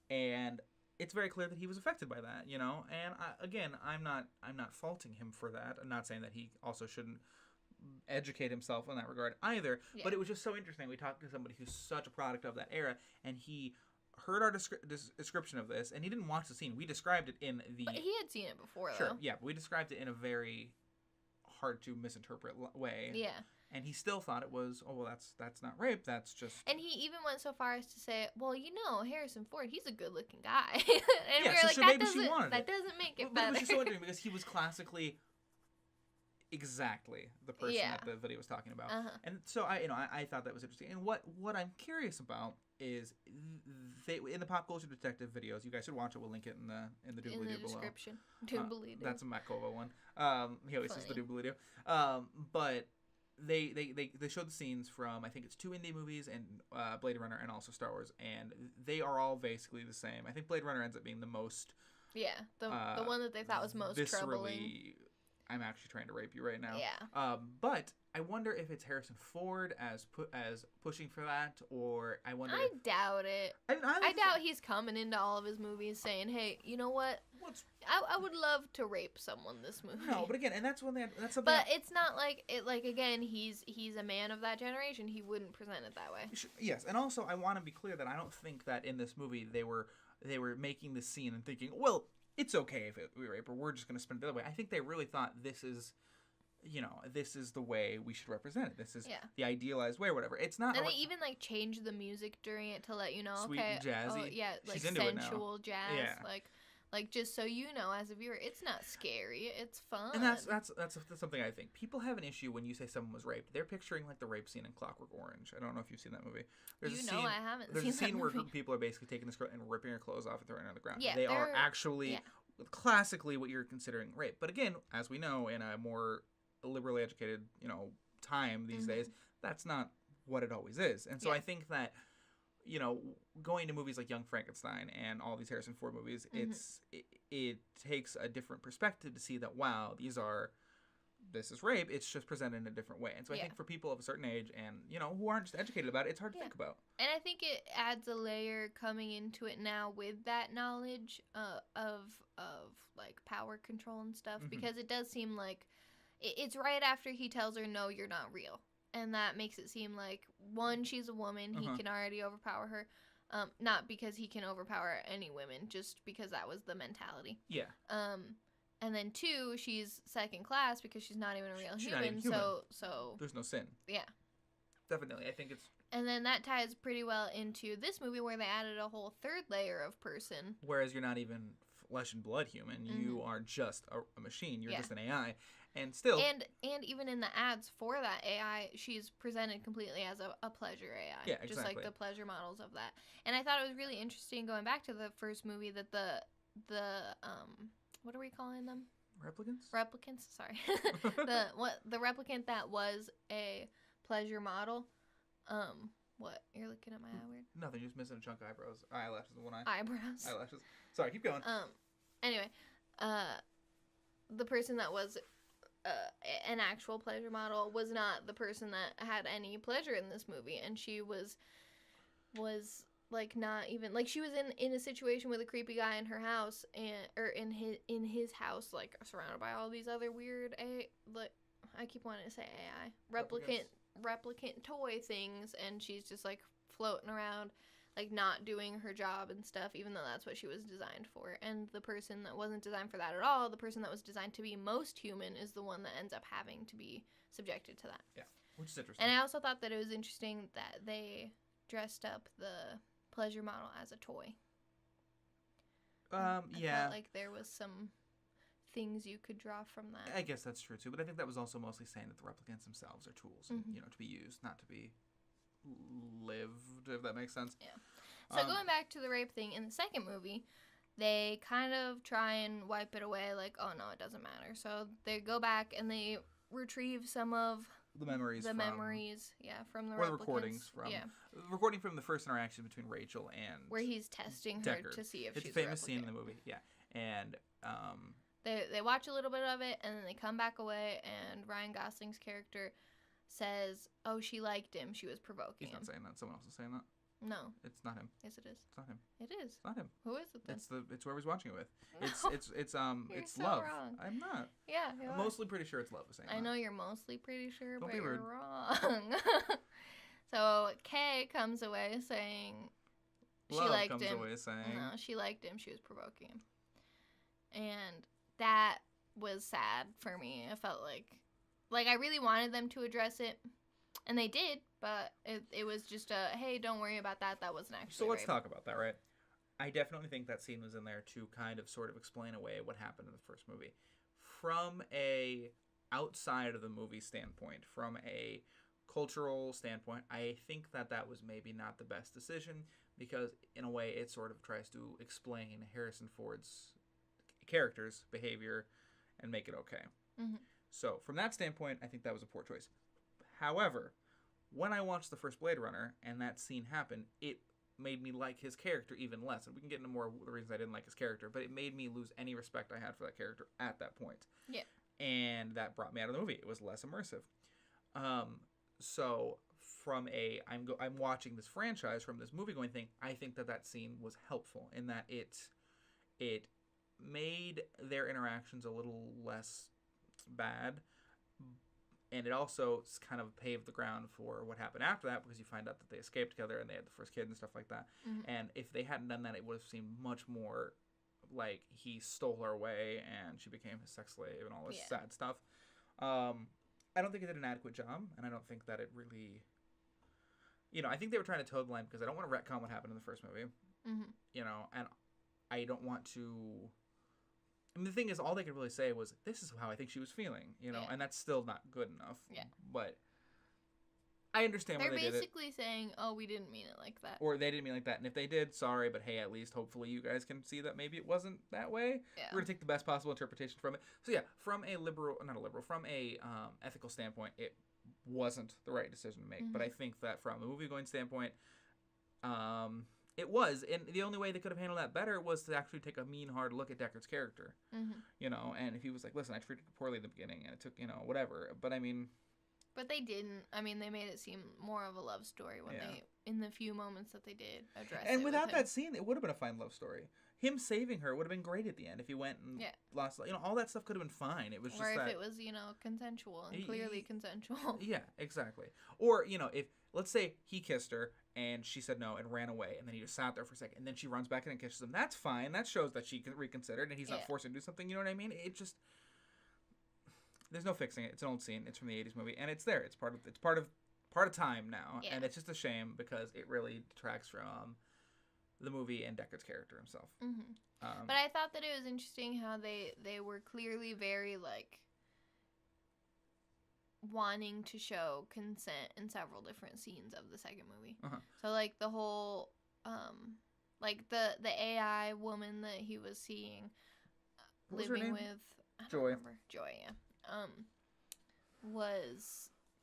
And it's very clear that he was affected by that, And I'm not faulting him for that. I'm not saying that he also shouldn't educate himself in that regard either. Yeah. But it was just so interesting. We talked to somebody who's such a product of that era, and he heard our description of this, and he didn't watch the scene. We described it in the... But he had seen it before, Sure, though. yeah, but we described it in a very hard to misinterpret way. Yeah. And he still thought it was, oh, well, that's not rape, that's just... And he even went so far as to say, well, Harrison Ford, he's a good-looking guy. And yeah, we were so like, sure, that doesn't make it but better. It was just so interesting because he was classically exactly the person that the video was talking about. Uh-huh. And so I thought that was interesting. And what I'm curious about is in the Pop Culture Detective videos, you guys should watch it. We'll link it in the doobly-doo below. In the description. Doobly-doo. That's a Matt Kova one. He always says the doobly-doo. But they showed the scenes from, I think it's 2 indie movies and Blade Runner and also Star Wars, and they are all basically the same. I think Blade Runner ends up being the most... Yeah, the one that they thought was most troubling. I'm actually trying to rape you right now. Yeah. But I wonder if it's Harrison Ford as pushing for that, or I wonder. I doubt it. I doubt he's coming into all of his movies saying, "Hey, you know what? I would love to rape someone this movie." No, but again, and that's something. But it's not like it. Like again, he's a man of that generation. He wouldn't present it that way. Yes, and also I want to be clear that I don't think that in this movie they were making this scene and thinking, well, it's okay if we rape her. We're just going to spin it the other way. I think they really thought this is the way we should represent it. This is the idealized way or whatever. It's not. And they even changed the music during it to let you know, sweet okay, and jazzy. Oh, yeah, she's into sensual it now. jazz. Yeah. Like just so you know, as a viewer, it's not scary. It's fun. And that's something I think people have an issue when you say someone was raped. They're picturing the rape scene in Clockwork Orange. I don't know if you've seen that movie. I haven't. There's seen a scene that where movie. people are basically taking this girl and ripping her clothes off and throwing her on the ground. Yeah, they are actually classically what you're considering rape. But again, as we know, in a more liberally educated time these days, that's not what it always is. And so I think that going to movies like Young Frankenstein and all these Harrison Ford movies, it takes a different perspective to see that, wow, this is rape. It's just presented in a different way. And so I think for people of a certain age and, who aren't just educated about it, it's hard to think about. And I think it adds a layer coming into it now with that knowledge of power control and stuff, because it does seem like it's right after he tells her, no, you're not real. And that makes it seem like, one, she's a woman. He can already overpower her. Not because he can overpower any women, just because that was the mentality. Yeah. And then 2, she's second class because she's not even a real human. Not even human. So there's no sin. Yeah. Definitely. I think it's... And then that ties pretty well into this movie where they added a whole third layer of person. Whereas you're not even flesh and blood human. You are just a machine. You're just an AI. And still... And even in the ads for that AI, she's presented completely as a pleasure AI. Yeah, exactly. Just like the pleasure models of that. And I thought it was really interesting going back to the first movie that the what are we calling them? Replicants, sorry. the replicant that was a pleasure model. What? You're looking at my eye weird? Nothing, you're just missing a chunk of eyelashes in one eye. Eyebrows. Eyelashes. Sorry, keep going. Anyway, the person that was an actual pleasure model, was not the person that had any pleasure in this movie, and she was like not even like she was in a situation with a creepy guy in her house or in his house, like surrounded by all these other weird I keep wanting to say AI replicant toy things, and she's just like floating around, like not doing her job and stuff, even though that's what she was designed for. And the person that wasn't designed for that at all, the person that was designed to be most human, is the one that ends up having to be subjected to that. Yeah, which is interesting. And I also thought that it was interesting that they dressed up the pleasure model as a toy. I felt like there was some things you could draw from that. I guess that's true too, but I think that was also mostly saying that the replicants themselves are tools, and, to be used, not to be lived, if that makes sense. Yeah. So going back to the rape thing in the second movie, they kind of try and wipe it away, like, oh no, it doesn't matter. So they go back and they retrieve some of the memories from the or the recordings from recording from the first interaction between Rachel and where he's testing Deckard. Her to see if it's she's a famous a scene in the movie, and they watch a little bit of it, and then they come back away, and Ryan Gosling's character says, oh, she liked him, she was provoking him. He's not saying that. Someone else is saying that. No. It's not him. Yes, it is. It's not him. It is. It's not him. Who is it then? It's whoever's watching it with. No. It's You're it's so Love. wrong. I'm not. Yeah, you I'm are. mostly pretty sure it's Love is saying I that. know you're mostly pretty sure, Don't but be you're rude. wrong. So Kay comes away saying Love she liked comes him. away saying No, she liked him. She was provoking him, and that was sad for me. I felt like I really wanted them to address it, and they did, but it was just a, hey, don't worry about that. That wasn't actually So let's rape. talk about that, right? I definitely think that scene was in there to kind of sort of explain away what happened in the first movie. From a outside of the movie standpoint, from a cultural standpoint, I think that was maybe not the best decision, because in a way it sort of tries to explain Harrison Ford's character's behavior and make it okay. Mm-hmm. So from that standpoint, I think that was a poor choice. However, when I watched the first Blade Runner and that scene happened, it made me like his character even less. And we can get into more of the reasons I didn't like his character, but it made me lose any respect I had for that character at that point. Yeah. And that brought me out of the movie. It was less immersive. So from I'm watching this franchise, from this movie going thing, I think that scene was helpful in that it made their interactions a little less bad, and it also kind of paved the ground for what happened after that, because you find out that they escaped together and they had the first kid and stuff like that. Mm-hmm. And if they hadn't done that, it would have seemed much more like he stole her away and she became his sex slave and all this sad stuff. I don't think it did an adequate job, and I don't think that it really, I think they were trying to toe the line, because I don't want to retcon what happened in the first movie, and I don't want to. I mean, the thing is, all they could really say was, this is how I think she was feeling, and that's still not good enough. Yeah. But I understand why they did it. They're basically saying, oh, we didn't mean it like that. Or they didn't mean it like that. And if they did, sorry, but hey, at least hopefully you guys can see that maybe it wasn't that way. Yeah. We're going to take the best possible interpretation from it. So yeah, from a from a ethical standpoint, it wasn't the right decision to make. Mm-hmm. But I think that from a movie-going standpoint, it was, and the only way they could have handled that better was to actually take a mean, hard look at Deckard's character, and if he was like, listen, I treated her poorly in the beginning, and it took, whatever, but I mean... But they didn't. I mean, they made it seem more of a love story when they, in the few moments that they did address it. And without that scene, it would have been a fine love story. Him saving her would have been great at the end if he went and lost, all that stuff could have been fine. It was just or if that... it was, consensual and clearly consensual. Yeah, exactly. Or, if, let's say he kissed her and she said no and ran away, and then he just sat there for a second, and then she runs back in and kisses him. That's fine. That shows that she reconsidered and he's not forced to do something, you know what I mean? It just... There's no fixing it. It's an old scene. It's from the 80s movie, and it's there. It's part of time now, and it's just a shame because it really detracts from the movie and Deckard's character himself. Mm-hmm. But I thought that it was interesting how they were clearly very wanting to show consent in several different scenes of the second movie. Uh-huh. So the whole the AI woman that he was seeing living with, I don't remember. Joy, yeah.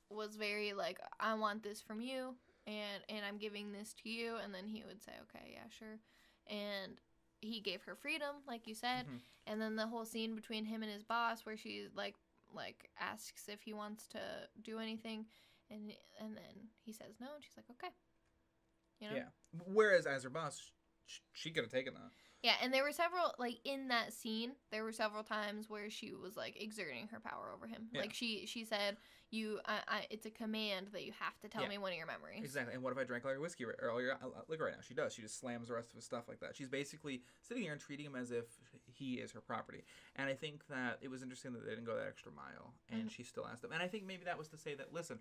Was very I want this from you, and I'm giving this to you, and then he would say, okay, yeah, sure, and he gave her freedom, like you said, and then the whole scene between him and his boss, where she's like asks if he wants to do anything, and then he says no, and she's like, okay, you know. Yeah. Whereas as her boss, she could have taken that. Yeah, and there were several, like, in that scene, there were several times where she was, like, exerting her power over him. Yeah. Like, she said, it's a command that you have to tell me one of your memories. Exactly. And what if I drank all your whiskey earlier? Look right now. She does. She just slams the rest of his stuff like that. She's basically sitting here and treating him as if he is her property. And I think that it was interesting that they didn't go that extra mile. And she still asked him. And I think maybe that was to say that, listen,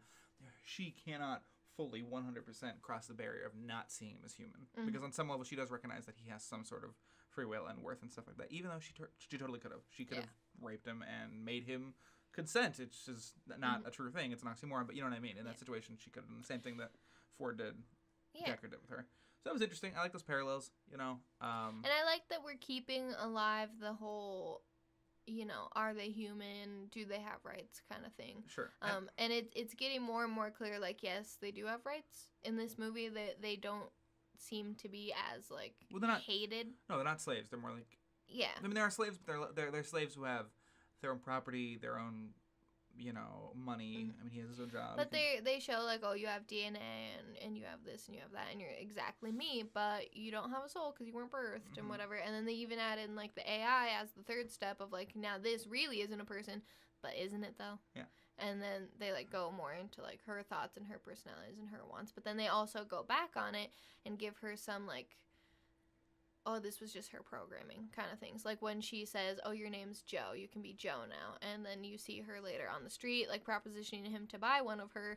she cannot fully 100% cross the barrier of not seeing him as human. Because on some level, she does recognize that he has some sort of free will and worth and stuff like that, even though she totally could have. She could have raped him and made him consent. It's just not a true thing. It's an oxymoron, but you know what I mean. In that situation, she could have done the same thing that Ford did, Deckard did with her. So that was interesting. I like those parallels, you know. And I like that we're keeping alive the whole, you know, are they human? Do they have rights kind of thing. Sure. And it's getting more and more clear, like, yes, they do have rights in this movie. They don't seem to be as, like, they're not hated. No, they're not slaves. They're more like... Yeah. I mean, there are slaves, but they're slaves who have their own property, their own, you know, money. I mean, he has his own job. But they show, like, oh, you have DNA, and you have this, and you have that, and you're exactly me, but you don't have a soul because you weren't birthed, and whatever. And then they even add in, like, the AI as the third step of, like, now this really isn't a person, but isn't it, though? Yeah. And then they, like, go more into, like, her thoughts and her personalities and her wants. But then they also go back on it and give her some, like, oh, this was just her programming kind of things. Like, when she says, oh, your name's Joe, you can be Joe now. And then you see her later on the street, like, propositioning him to buy one of her.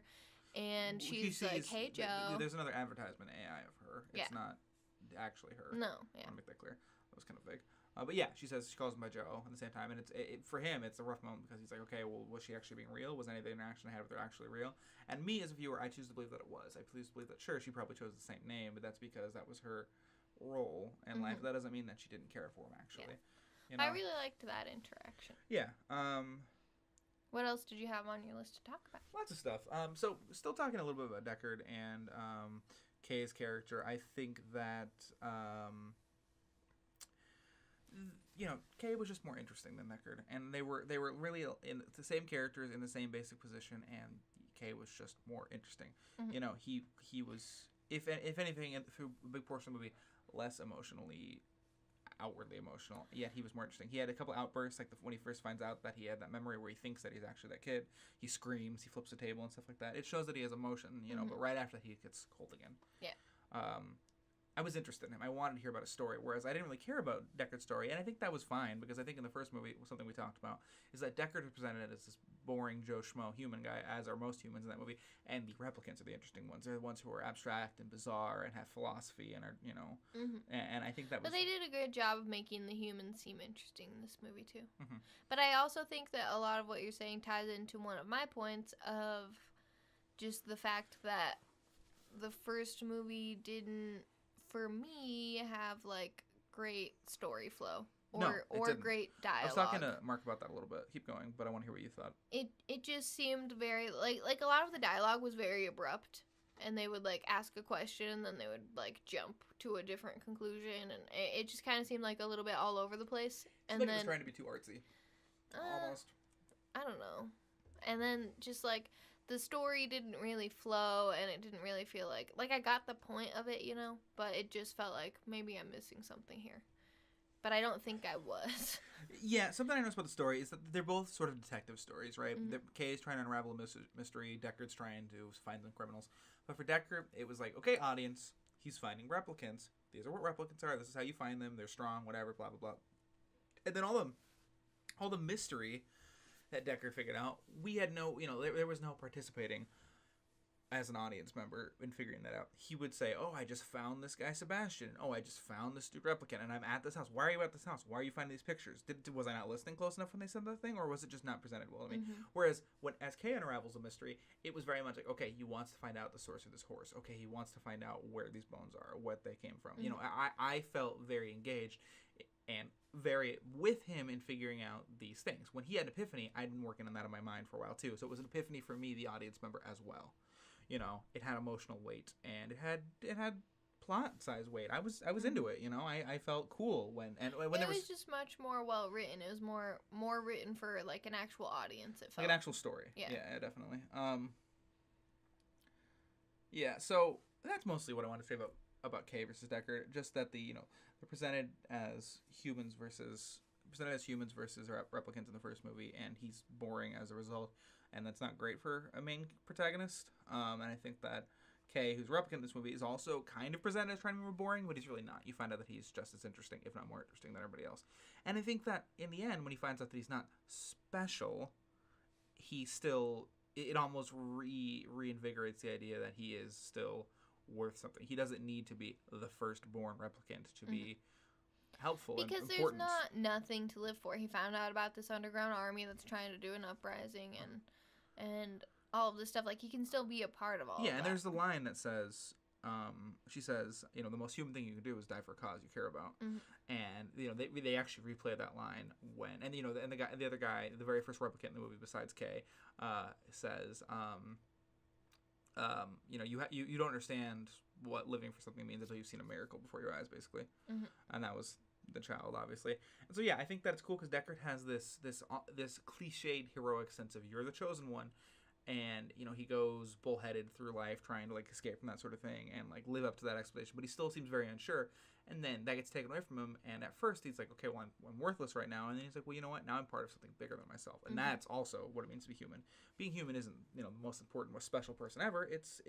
And she's like, hey, Joe. There's another advertisement AI of her. It's not actually her. No, I want to make that clear. That was kind of vague. But yeah, she calls him by Joe at the same time, and for him, it's a rough moment because he's like, okay, well, was she actually being real? Was any of the interaction I had with her actually real? And me, as a viewer, I choose to believe that it was. I choose to believe that, sure, she probably chose the same name, but that's because that was her role in life. That doesn't mean that she didn't care for him, actually. Yeah. You know? I really liked that interaction. Yeah. What else did you have on your list to talk about? Lots of stuff. So, still talking a little bit about Deckard and Kay's character, I think that... you know, Kay was just more interesting than Deckard, and they were really in the same characters in the same basic position, and Kay was just more interesting. You know, he was, if anything, through a big portion of the movie, less outwardly emotional. Yet he was more interesting. He had a couple outbursts, like when he first finds out that he had that memory where he thinks that he's actually that kid. He screams, he flips the table and stuff like that. It shows that he has emotion, you know. But right after that, he gets cold again. Yeah. I was interested in him. I wanted to hear about his story, whereas I didn't really care about Deckard's story, and I think that was fine, because I think in the first movie, something we talked about, is that Deckard is presented as this boring Joe Schmo human guy, as are most humans in that movie, and the replicants are the interesting ones. They're the ones who are abstract and bizarre and have philosophy and are, you know, and I think that was... But they did a good job of making the humans seem interesting in this movie, too. But I also think that a lot of what you're saying ties into one of my points of just the fact that the first movie didn't, for me, have, like, great story flow or great dialogue. I was talking to Mark about that a little bit. Keep going, but I want to hear what you thought. It just seemed very, like a lot of the dialogue was very abrupt, and they would, like, ask a question, and then they would, like, jump to a different conclusion, and it just kind of seemed like a little bit all over the place. And then it was trying to be too artsy. Almost. I don't know. And then just, like, the story didn't really flow, and it didn't really feel like I got the point of it, you know, but it just felt like maybe I'm missing something here. But I don't think I was. Yeah, something I noticed about the story is that they're both sort of detective stories, right? Kay is trying to unravel a mystery, Deckard's trying to find the criminals. But for Deckard, it was like, okay, audience, he's finding replicants. These are what replicants are. This is how you find them. They're strong, whatever, blah, blah, blah. And then all the mystery that Deckard figured out, we had no, you know, there was no participating as an audience member in figuring that out. He would say, oh, I just found this guy Sebastian. Oh, I just found this dude replicant, and I'm at this house. Why are you at this house? Why are you finding these pictures? Was I not listening close enough when they said that thing, or was it just not presented well to me? Whereas, as Kay unravels a mystery, it was very much like, okay, he wants to find out the source of this horse. Okay, he wants to find out where these bones are, what they came from. You know, I felt very engaged and very with him in figuring out these things. When he had an epiphany, I'd been working on that in my mind for a while too. So it was an epiphany for me, the audience member, as well. You know, it had emotional weight, and it had plot size weight. I was into it. You know, I felt cool when it there was just much more well written. It was more written for like an actual audience. It felt like an actual story. Yeah, definitely. Yeah. So that's mostly what I want to say about Kay versus Deckard. Just that they're presented as humans versus replicants in the first movie, and he's boring as a result, and that's not great for a main protagonist. And I think that Kay, who's a replicant in this movie, is also kind of presented as trying to be more boring, but he's really not. You find out that he's just as interesting, if not more interesting, than everybody else. And I think that in the end, when he finds out that he's not special, he still it almost reinvigorates the idea that he is still worth something. He doesn't need to be the firstborn replicant to be helpful because and there's important. nothing to live for. He found out about this underground army that's trying to do an uprising and all of this stuff. Like, he can still be a part of all of that. And there's the line that says, she says, the most human thing you can do is die for a cause you care about. And they actually replay that line when, and the other guy, the very first replicant in the movie besides Kay, says, you don't understand what living for something means until you've seen a miracle before your eyes, basically. And that was the child, obviously. And so I think that it's cool because Deckard has this cliched heroic sense of you're the chosen one, and he goes bullheaded through life trying to like escape from that sort of thing and like live up to that expectation, but he still seems very unsure. And then that gets taken away from him, and at first he's like, okay, well, I'm worthless right now. And then he's like, well, you know what? Now I'm part of something bigger than myself. And that's also what it means to be human. Being human isn't, the most important, most special person ever. It's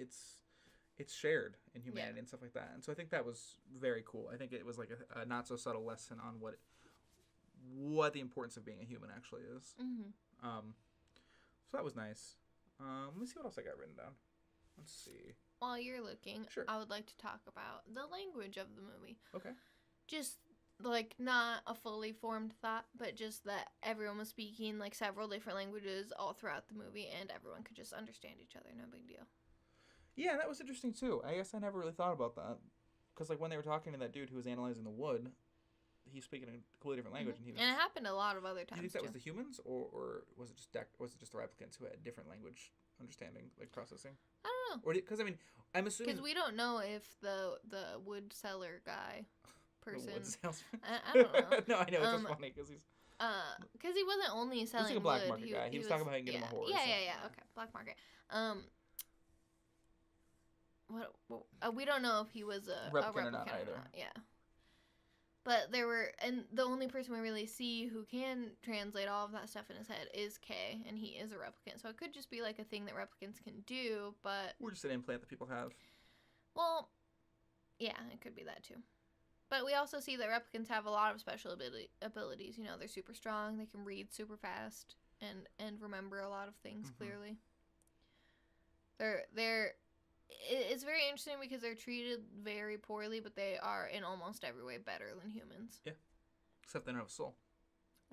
shared in humanity and stuff like that. And so I think that was very cool. I think it was like a not so subtle lesson on what the importance of being a human actually is. So that was nice. Let me see what else I got written down. Let's see. While you're looking, sure. I would like to talk about the language of the movie. Okay. Just, like, not a fully formed thought, but just that everyone was speaking, like, several different languages all throughout the movie, and everyone could just understand each other. No big deal. Yeah, that was interesting, too. I guess I never really thought about that. Because, like, when they were talking to that dude who was analyzing the wood, he's speaking a completely different language. And it happened a lot of other times, do you think that was the humans, or was it just the replicants who had different language understanding, like, processing? I don't know. Or because I'm assuming because we don't know if the wood seller guy person. The wood salesman. I don't know. No, I know it's just funny because he's. Because he wasn't only selling like a black wood. market guy. He was talking about how he can get him a horse. Yeah. Okay, black market. We don't know if he was a replicant or not either. Yeah. But and the only person we really see who can translate all of that stuff in his head is Kay, and he is a replicant. So it could just be like a thing that replicants can do, but... Or just an implant that people have. Well, yeah, it could be that too. But we also see that replicants have a lot of special abilities. They're super strong, they can read super fast, and remember a lot of things clearly. It's very interesting because they're treated very poorly, but they are in almost every way better than humans. Yeah, except they don't have a soul.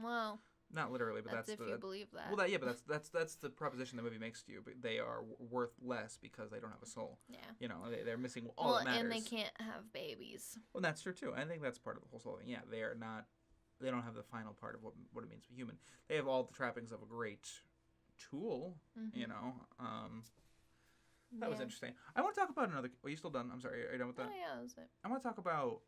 Well, not literally, but that's if you believe that. Well, but that's the proposition the movie makes to you. But they are worth less because they don't have a soul. Yeah. They're missing all that matters. And they can't have babies. Well, that's true too. I think that's part of the whole soul thing. Yeah, they are not. They don't have the final part of what it means to be human. They have all the trappings of a great tool. That was interesting. I want to talk about another... Are you still done? I'm sorry. Are you done with that? Oh, yeah, that was it. I want to talk about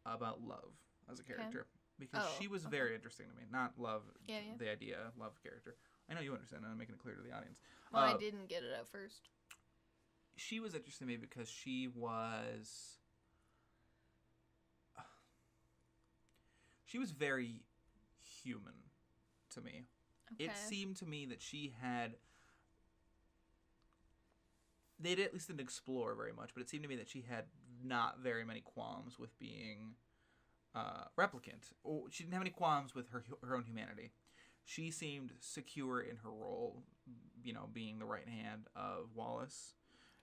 Love as a character. Because she was very interesting to me. Not Love, the idea, Love character. I know you understand, and I'm making it clear to the audience. Well, I didn't get it at first. She was interesting to me because she was... She was very human to me. Okay. It seemed to me that she had... They at least didn't explore very much, but it seemed to me that she had not very many qualms with being replicant. Or she didn't have any qualms with her own humanity. She seemed secure in her role, being the right hand of Wallace.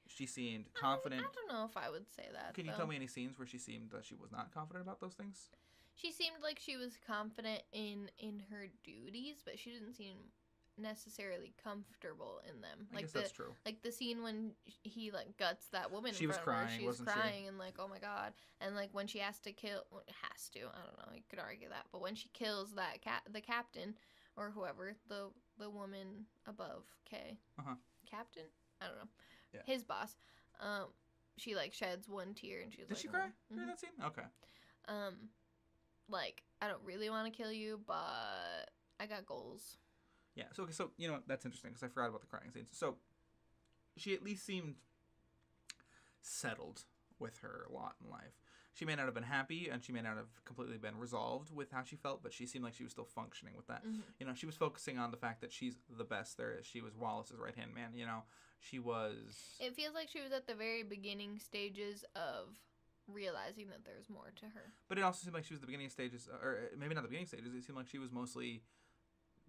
She seemed confident. I don't know if I would say that. Can you tell me any scenes where she seemed that she was not confident about those things? She seemed like she was confident in her duties, but she didn't seem necessarily comfortable in them. I guess that's true. Like the scene when he guts that woman. She was crying, she was crying and like, oh my god. And like when she has to, I don't know, you could argue that, but when she kills that the captain or whoever, the woman above Kay, captain, I don't know, his boss, she like sheds one tear and she's Did like, she cry mm-hmm. during that scene? Okay. Like, I don't really want to kill you, but I got goals. Yeah. So you know, that's interesting because I forgot about the crying scenes. So she at least seemed settled with her lot in life. She may not have been happy, and she may not have completely been resolved with how she felt, but she seemed like she was still functioning with that. Mm-hmm. You know, she was focusing on the fact that she's the best there is. She was Wallace's right-hand man, you know. She was... It feels like she was at the very beginning stages of realizing that there's more to her. But it also seemed like she was at the beginning stages, or maybe not the beginning stages, it seemed like she was mostly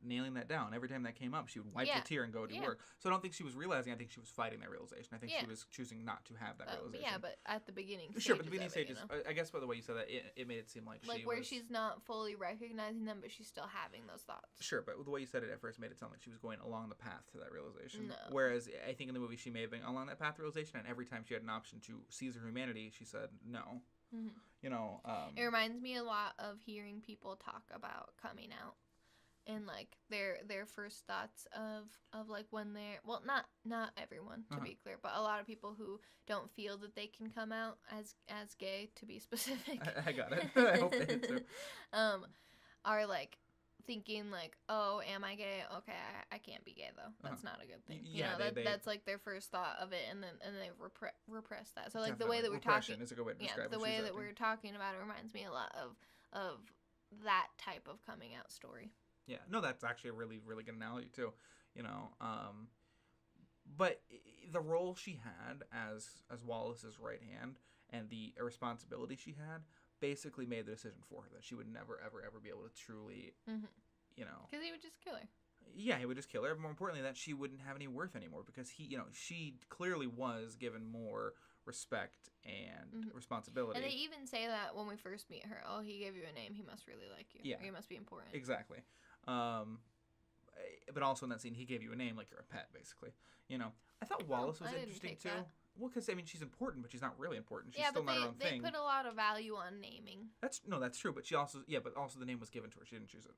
nailing that down. Every time that came up, she would wipe the tear and go to work. So I don't think she was realizing. I think she was fighting that realization. I think she was choosing not to have that realization. Yeah, but at the beginning stages. Sure, but the beginning stages, you know? I guess by the way you said that, it made it seem like she where she's not fully recognizing them, but she's still having those thoughts. Sure, but the way you said it at first made it sound like she was going along the path to that realization. No. Whereas I think in the movie she may have been along that path to realization, and every time she had an option to seize her humanity, she said no. Mm-hmm. You know, it reminds me a lot of hearing people talk about coming out. And like their first thoughts of like when they're not everyone to be clear, but a lot of people who don't feel that they can come out as gay, to be specific. I got it. I hope they did too. Are like thinking like, oh, am I gay? Okay, I can't be gay though. That's not a good thing. Yeah, you know, that's like their first thought of it, and they repress that. So like definitely. the way that we're Repression talking, is a good way to describe the way that we're talking about it reminds me a lot of that type of coming out story. Yeah, no, that's actually a really, really good analogy too. You know, but the role she had as Wallace's right hand and the responsibility she had basically made the decision for her that she would never, ever, ever be able to truly, you know, because he would just kill her. Yeah, he would just kill her. But more importantly, that she wouldn't have any worth anymore because she clearly was given more respect and responsibility. And they even say that when we first meet her. Oh, he gave you a name. He must really like you. Yeah, or he must be important. Exactly. But also in that scene, he gave you a name like you're a pet, basically. You know, I thought Wallace was interesting too. That. Well, because I mean, she's important, but she's not really important. She's still not her own thing. They put a lot of value on naming. That's true. But but also the name was given to her. She didn't choose it,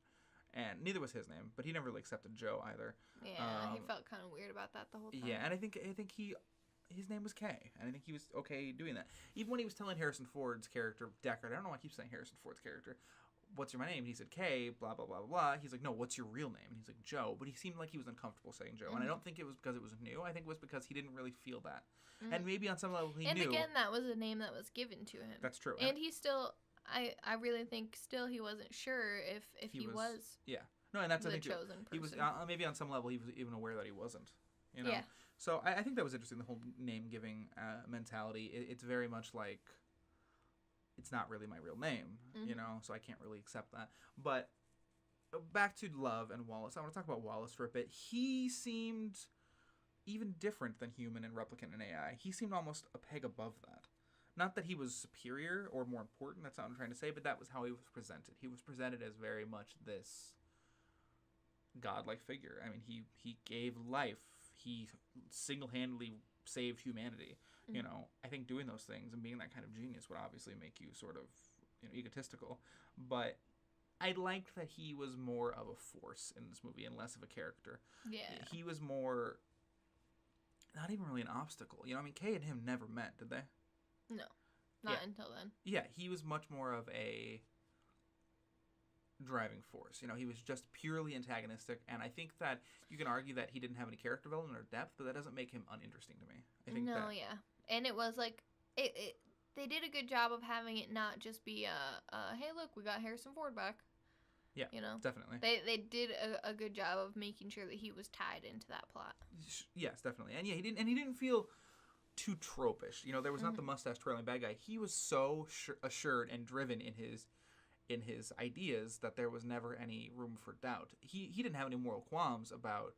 and neither was his name. But he never really accepted Joe either. Yeah, he felt kind of weird about that the whole time. Yeah, and I think his name was Kay, and I think he was okay doing that. Even when he was telling Harrison Ford's character Deckard, I don't know why I keep saying Harrison Ford's character. What's my name? And he said Kay, blah, blah, blah, blah, blah. He's like, no, what's your real name? And he's like, Joe. But he seemed like he was uncomfortable saying Joe. And I don't think it was because it was new. I think it was because he didn't really feel that. And maybe on some level he knew. And again, that was a name that was given to him. That's true. And he still, I really think still he wasn't sure if he was yeah. No, and that's the I think chosen person. He was maybe on some level he was even aware that he wasn't. You know? Yeah. So I think that was interesting, the whole name-giving mentality. It's very much like, it's not really my real name, you know, so I can't really accept that. But back to Love and Wallace. I want to talk about Wallace for a bit. He seemed even different than human and replicant and AI. He seemed almost a peg above that. Not that he was superior or more important, that's not what I'm trying to say, but that was how he was presented. He was presented as very much this godlike figure. I mean, he gave life. He single-handedly saved humanity. You know, I think doing those things and being that kind of genius would obviously make you sort of, you know, egotistical. But I liked that he was more of a force in this movie and less of a character. Yeah. He was more, not even really an obstacle. You know, I mean, Kay and him never met, did they? No. Not until then. Yeah, he was much more of a driving force. You know, he was just purely antagonistic, and I think that you can argue that he didn't have any character development or depth, but that doesn't make him uninteresting to me. I think yeah. And it was like, they did a good job of having it not just be hey, look, we got Harrison Ford back. Yeah, you know, definitely. They did a good job of making sure that he was tied into that plot. Yes, definitely. And yeah, he didn't feel too tropish. You know, there was not the mustache twirling bad guy. He was so assured and driven in his ideas that there was never any room for doubt. He didn't have any moral qualms about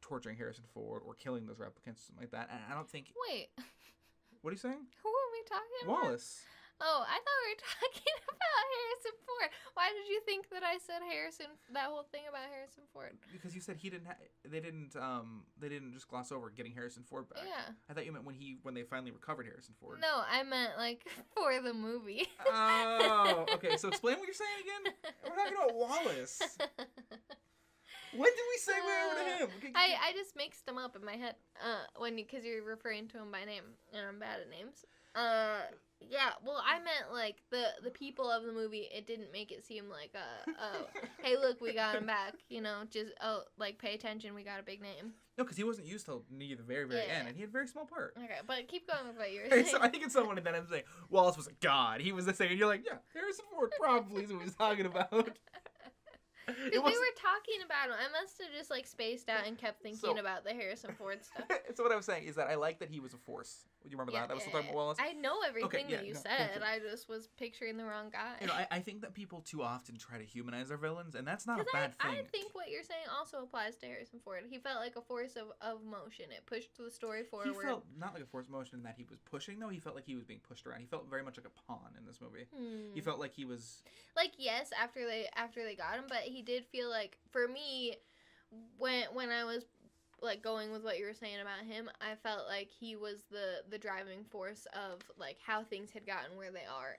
torturing Harrison Ford or killing those replicants or something like that. And I don't think... Wait. What are you saying? Who are we talking about? Wallace. Oh, I thought we were talking about Harrison Ford. Why did you think that I said that whole thing about Harrison Ford? Because you said they didn't just gloss over getting Harrison Ford back. Yeah. I thought you meant when they finally recovered Harrison Ford. No, I meant like for the movie. Oh, okay. So explain what you're saying again. We're talking about Wallace. When did we segue over to him? I just mixed them up in my head because you're referring to him by name, and I'm bad at names. Yeah, well, I meant, like, the people of the movie. It didn't make it seem like, hey, look, we got him back, you know, just, like, pay attention, we got a big name. No, because he wasn't used till near the very, very end, and he had a very small part. Okay, but keep going with what you were saying. So I think it's so funny that I'm saying, Wallace was a god. He was the same, and you're like, yeah, Harrison Ford probably is what he's talking about. Because we were talking about him. I must have just, like, spaced out and kept thinking about the Harrison Ford stuff. So what I was saying is that I like that he was a force. Do you remember that? I was still talking about Wallace? I know everything that you said. I just was picturing the wrong guy. You know, I think that people too often try to humanize their villains, and that's not a bad thing. I think what you're saying also applies to Harrison Ford. He felt like a force of motion. It pushed the story forward. He felt not like a force of motion in that he was pushing, though. He felt like he was being pushed around. He felt very much like a pawn in this movie. He felt like he was... Like, yes, after they got him, but he did feel like, for me, when I was, like, going with what you were saying about him, I felt like he was the driving force of, like, how things had gotten where they are,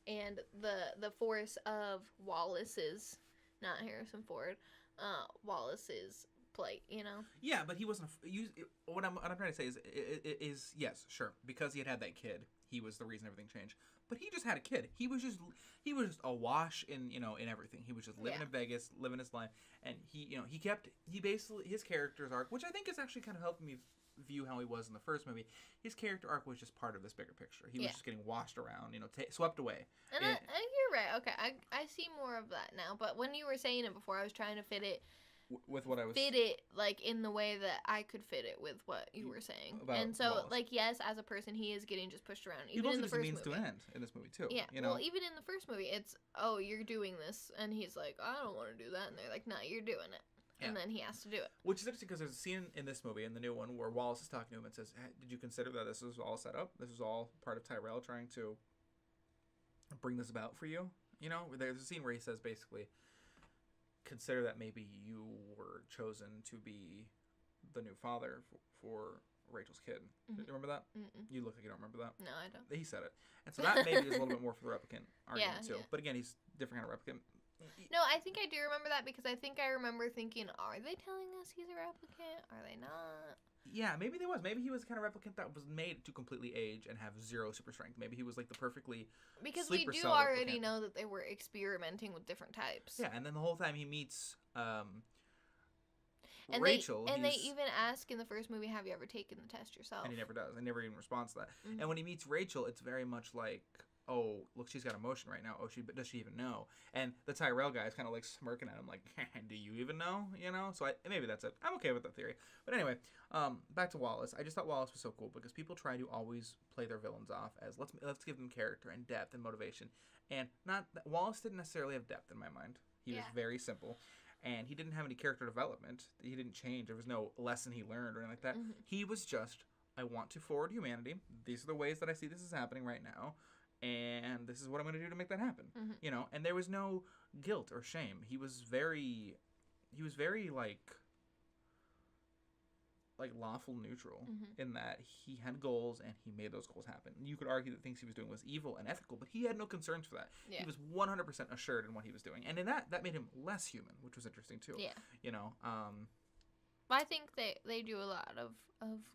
and the force of Wallace's, not Harrison Ford, Wallace's plight, you know? Yeah, but he wasn't what I'm trying to say is yes, sure, because he had that kid, he was the reason everything changed. But he just had a kid. He was just awash in everything. He was just living in Vegas, living his life, and his character's arc, which I think is actually kind of helping me view how he was in the first movie. His character arc was just part of this bigger picture. He was just getting washed around, swept away. And you're right. Okay, I see more of that now. But when you were saying it before, I was trying to fit it. With what I was... Fit it, like, in the way that I could fit it with what you were saying. And so, Wallace. Like, yes, as a person, he is getting just pushed around. Even in the first movie. To end in this movie, too. Yeah, you know? Well, even in the first movie, it's, oh, you're doing this. And he's like, I don't want to do that. And they're like, no, you're doing it. Yeah. And then he has to do it. Which is interesting because there's a scene in this movie, in the new one, where Wallace is talking to him and says, hey, did you consider that this was all set up? This was all part of Tyrell trying to bring this about for you? You know, there's a scene where he says, basically... consider that maybe you were chosen to be the new father for Rachel's kid. Do you remember that? Mm-mm. You look like you don't remember that. No, I don't. He said it. And so that maybe is a little bit more for the replicant argument, too. Yeah. But again, he's a different kind of replicant. No, I think I do remember that because I think I remember thinking, are they telling us he's a replicant? Are they not? Yeah, maybe there was. Maybe he was the kind of replicant that was made to completely age and have zero super strength. Maybe he was like the perfectly because we do already know that they were experimenting with different types. Yeah, and then the whole time he meets and Rachel. They even ask in the first movie, have you ever taken the test yourself? And he never does. He never even responds to that. Mm-hmm. And when he meets Rachel, it's very much like, oh, look, she's got emotion right now. Oh, does she even know? And the Tyrell guy is kind of like smirking at him like, do you even know? You know? So maybe that's it. I'm okay with that theory. But anyway, back to Wallace. I just thought Wallace was so cool because people try to always play their villains off as let's give them character and depth and motivation. And Wallace didn't necessarily have depth in my mind. He was very simple. And he didn't have any character development. He didn't change. There was no lesson he learned or anything like that. Mm-hmm. He was just, I want to forward humanity. These are the ways that I see this is happening right now. And this is what I'm going to do to make that happen. Mm-hmm. You know, and there was no guilt or shame. He was very like lawful neutral in that he had goals and he made those goals happen. You could argue that things he was doing was evil and ethical, but he had no concerns for that. Yeah. He was 100% assured in what he was doing. And in that made him less human, which was interesting too. Yeah. You know, I think they do a lot of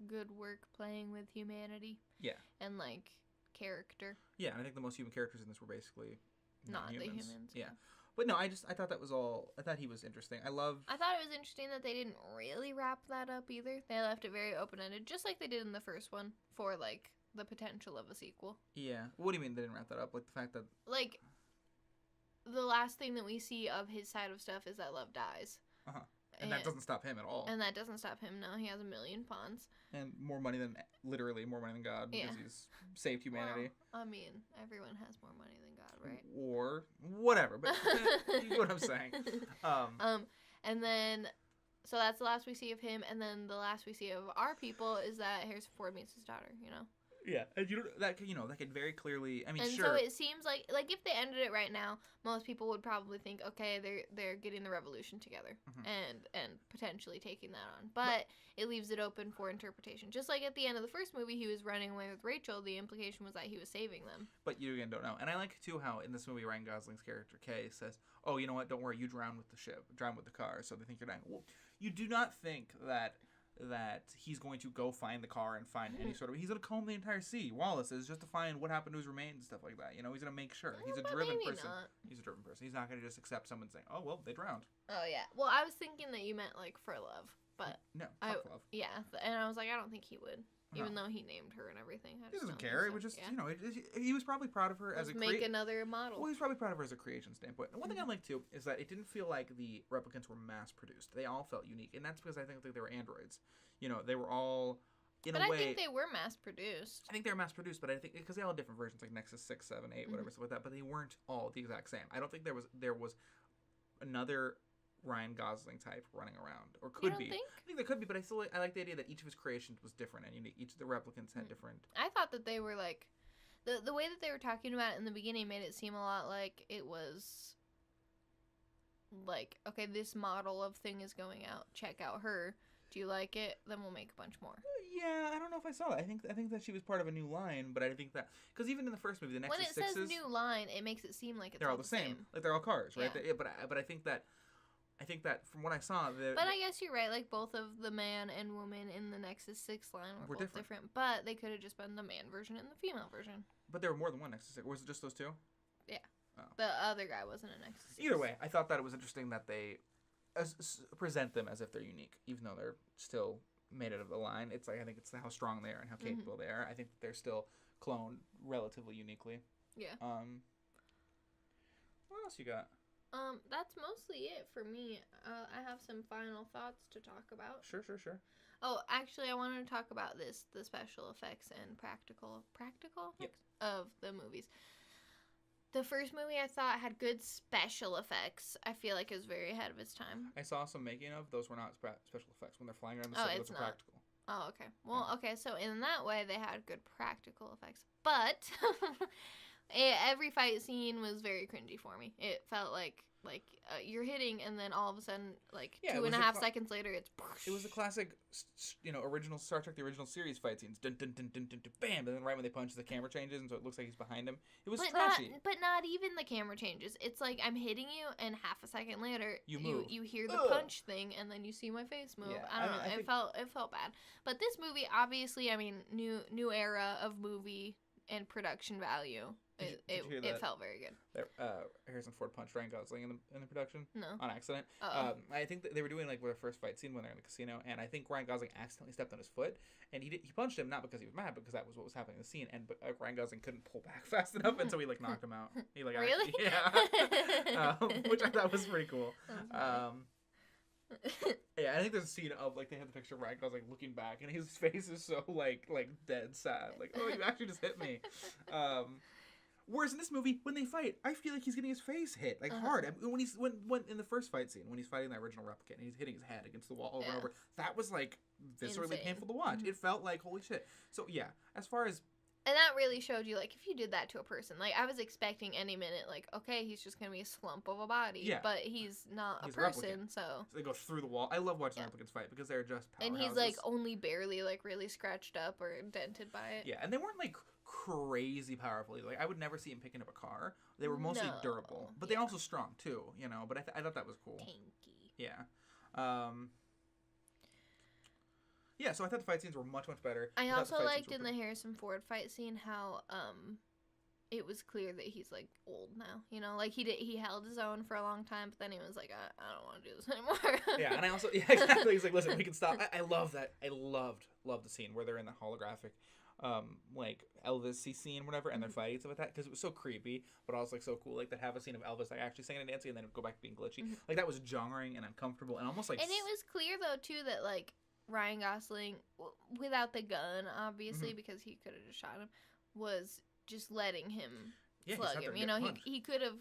good work playing with humanity. Yeah. And like character. Yeah, and I think the most human characters in this were basically not the humans. Yeah. But no, I thought that was all. I thought he was interesting. I thought it was interesting that they didn't really wrap that up either. They left it very open-ended, just like they did in the first one, for like the potential of a sequel. Yeah. What do you mean they didn't wrap that up? Like the fact that like the last thing that we see of his side of stuff is that Love dies. Uh-huh. And that doesn't stop him at all. And that doesn't stop him. No, he has 1 million pawns. And literally more money than God because he's saved humanity. Well, I mean, everyone has more money than God, right? Or whatever, but you know what I'm saying. And then, so that's the last we see of him. And then the last we see of our people is that Harrison Ford meets his daughter, you know? Yeah, and that could very clearly. I mean, And sure. so it seems like if they ended it right now, most people would probably think, okay, they're getting the revolution together and potentially taking that on. But it leaves it open for interpretation. Just like at the end of the first movie, he was running away with Rachel. The implication was that he was saving them. But you again don't know. And I like too how in this movie Ryan Gosling's character Kay says, "Oh, you know what? Don't worry, you drown with the ship, drown with the car." So they think you're dying. Well, you do not think that he's going to go find the car and find any sort of. He's going to comb the entire sea. Wallace is just to find what happened to his remains and stuff like that. You know, he's going to make sure. He's a driven person. Not. He's a driven person. He's not going to just accept someone saying, "Oh, well, they drowned." Oh yeah. Well, I was thinking that you meant like for love, but no, fuck love. Yeah, and I was like, I don't think he would. Even though he named her and everything. He doesn't care. It was just, he was probably proud of her as a make another model. Well, he was probably proud of her as a creation standpoint. And one thing I like, too, is that it didn't feel like the replicants were mass-produced. They all felt unique. And that's because I think they were androids. They were all, in a way... But I think they were mass-produced. I think they were mass-produced, but I think... Because they all had different versions, like Nexus 6, 7, 8, whatever, stuff like that. But they weren't all the exact same. I don't think there was another... Ryan Gosling type running around, or could be. Think? I think there could be, but I like the idea that each of his creations was different and unique. Each of the replicants had different. I thought that they were like, the way that they were talking about it in the beginning made it seem a lot like it was like, okay, this model of thing is going out. Check out her. Do you like it? Then we'll make a bunch more. Yeah, I don't know if I saw that. I think that she was part of a new line, but I think that because even in the first movie, the Nexus 6s, when it says new line, it makes it seem like they're all the same. Like they're all cars, right? Yeah. But I think that from what I saw, but I guess you're right. Like both of the man and woman in the Nexus 6 line were both different. But they could have just been the man version and the female version. But there were more than one Nexus 6. Was it just those two? Yeah. Oh. The other guy wasn't a Nexus 6. Either way, I thought that it was interesting that they present them as if they're unique, even though they're still made out of the line. It's like I think it's how strong they are and how capable they are. I think that they're still cloned relatively uniquely. Yeah. What else you got? That's mostly it for me. I have some final thoughts to talk about. Sure. Oh, actually, I wanted to talk about the special effects and practical effects of the movies. The first movie I thought had good special effects. I feel like it was very ahead of its time. I saw some making of. Those were not special effects. When they're flying around the set, those are practical. Oh, okay. Well, okay, so in that way, they had good practical effects. But every fight scene was very cringy for me. It felt like you're hitting, and then all of a sudden, 2.5 seconds later, it's... It was the classic, original Star Trek, the original series fight scenes. Dun, dun, dun, dun, dun, dun, bam! And then right when they punch, the camera changes, and so it looks like he's behind him. It was trashy. But not even the camera changes. It's like I'm hitting you, and half a second later, you move. You hear the punch thing, and then you see my face move. Yeah, I don't know. It felt bad. But this movie, obviously, I mean, new era of movie and production value. It felt very good. Harrison Ford punched Ryan Gosling in the production. No. On accident. I think that they were doing their first fight scene when they're in the casino, and I think Ryan Gosling accidentally stepped on his foot, and he punched him not because he was mad, because that was what was happening in the scene, and Ryan Gosling couldn't pull back fast enough, and so he knocked him out. He really? Yeah. Which I thought was pretty cool. Yeah, I think there's a scene of they have the picture of Ryan Gosling looking back, and his face is so dead sad. Oh, you actually just hit me. Whereas in this movie, when they fight, I feel like he's getting his face hit hard. I mean, when in the first fight scene, when he's fighting the original replicant, and he's hitting his head against the wall over and over, that was viscerally painful to watch. It felt like holy shit. So yeah, as far as and that really showed you if you did that to a person, I was expecting any minute, okay, he's just gonna be a slump of a body, but he's not a person, so they go through the wall. I love watching replicants fight because they're just powerhouses. And he's only barely really scratched up or dented by it. Yeah, and they weren't crazy powerful. I would never see him picking up a car. They were mostly durable, but they're also strong too. But I thought that was cool. Tanky. Yeah. Yeah, so I thought the fight scenes were much, much better. I also liked in the Harrison Ford fight scene how it was clear that he's old now. He held his own for a long time, but then he was I don't want to do this anymore. Yeah, and I also exactly. He's listen, we can stop. I love that. I loved the scene where they're in the holographic Elvis scene, whatever, and they're fighting stuff like that, because it was so creepy, but also so cool. To have a scene of Elvis actually singing and dancing, and then go back to being glitchy. That was jarring and uncomfortable, and almost And it was clear though too that Ryan Gosling, without the gun, obviously, because he could have just shot him, was just letting him slug him. You know, he could have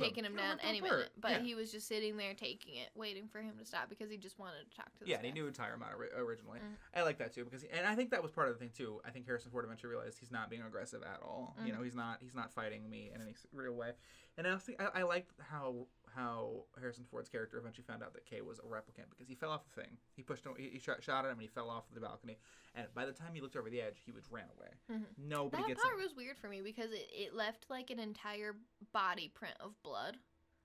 taken him down any minute, but he was just sitting there taking it, waiting for him to stop because he just wanted to talk to this guy. And he knew he'd tire him out originally. I like that too because, and I think that was part of the thing too. I think Harrison Ford eventually realized he's not being aggressive at all. You know, he's not fighting me in any real way. And I liked how Harrison Ford's character eventually found out that Kay was a replicant because he fell off the thing. He pushed him, he shot at him, and he fell off the balcony. And by the time he looked over the edge, he ran away. Nobody gets him. That part was weird for me because it left like an entire body print of blood.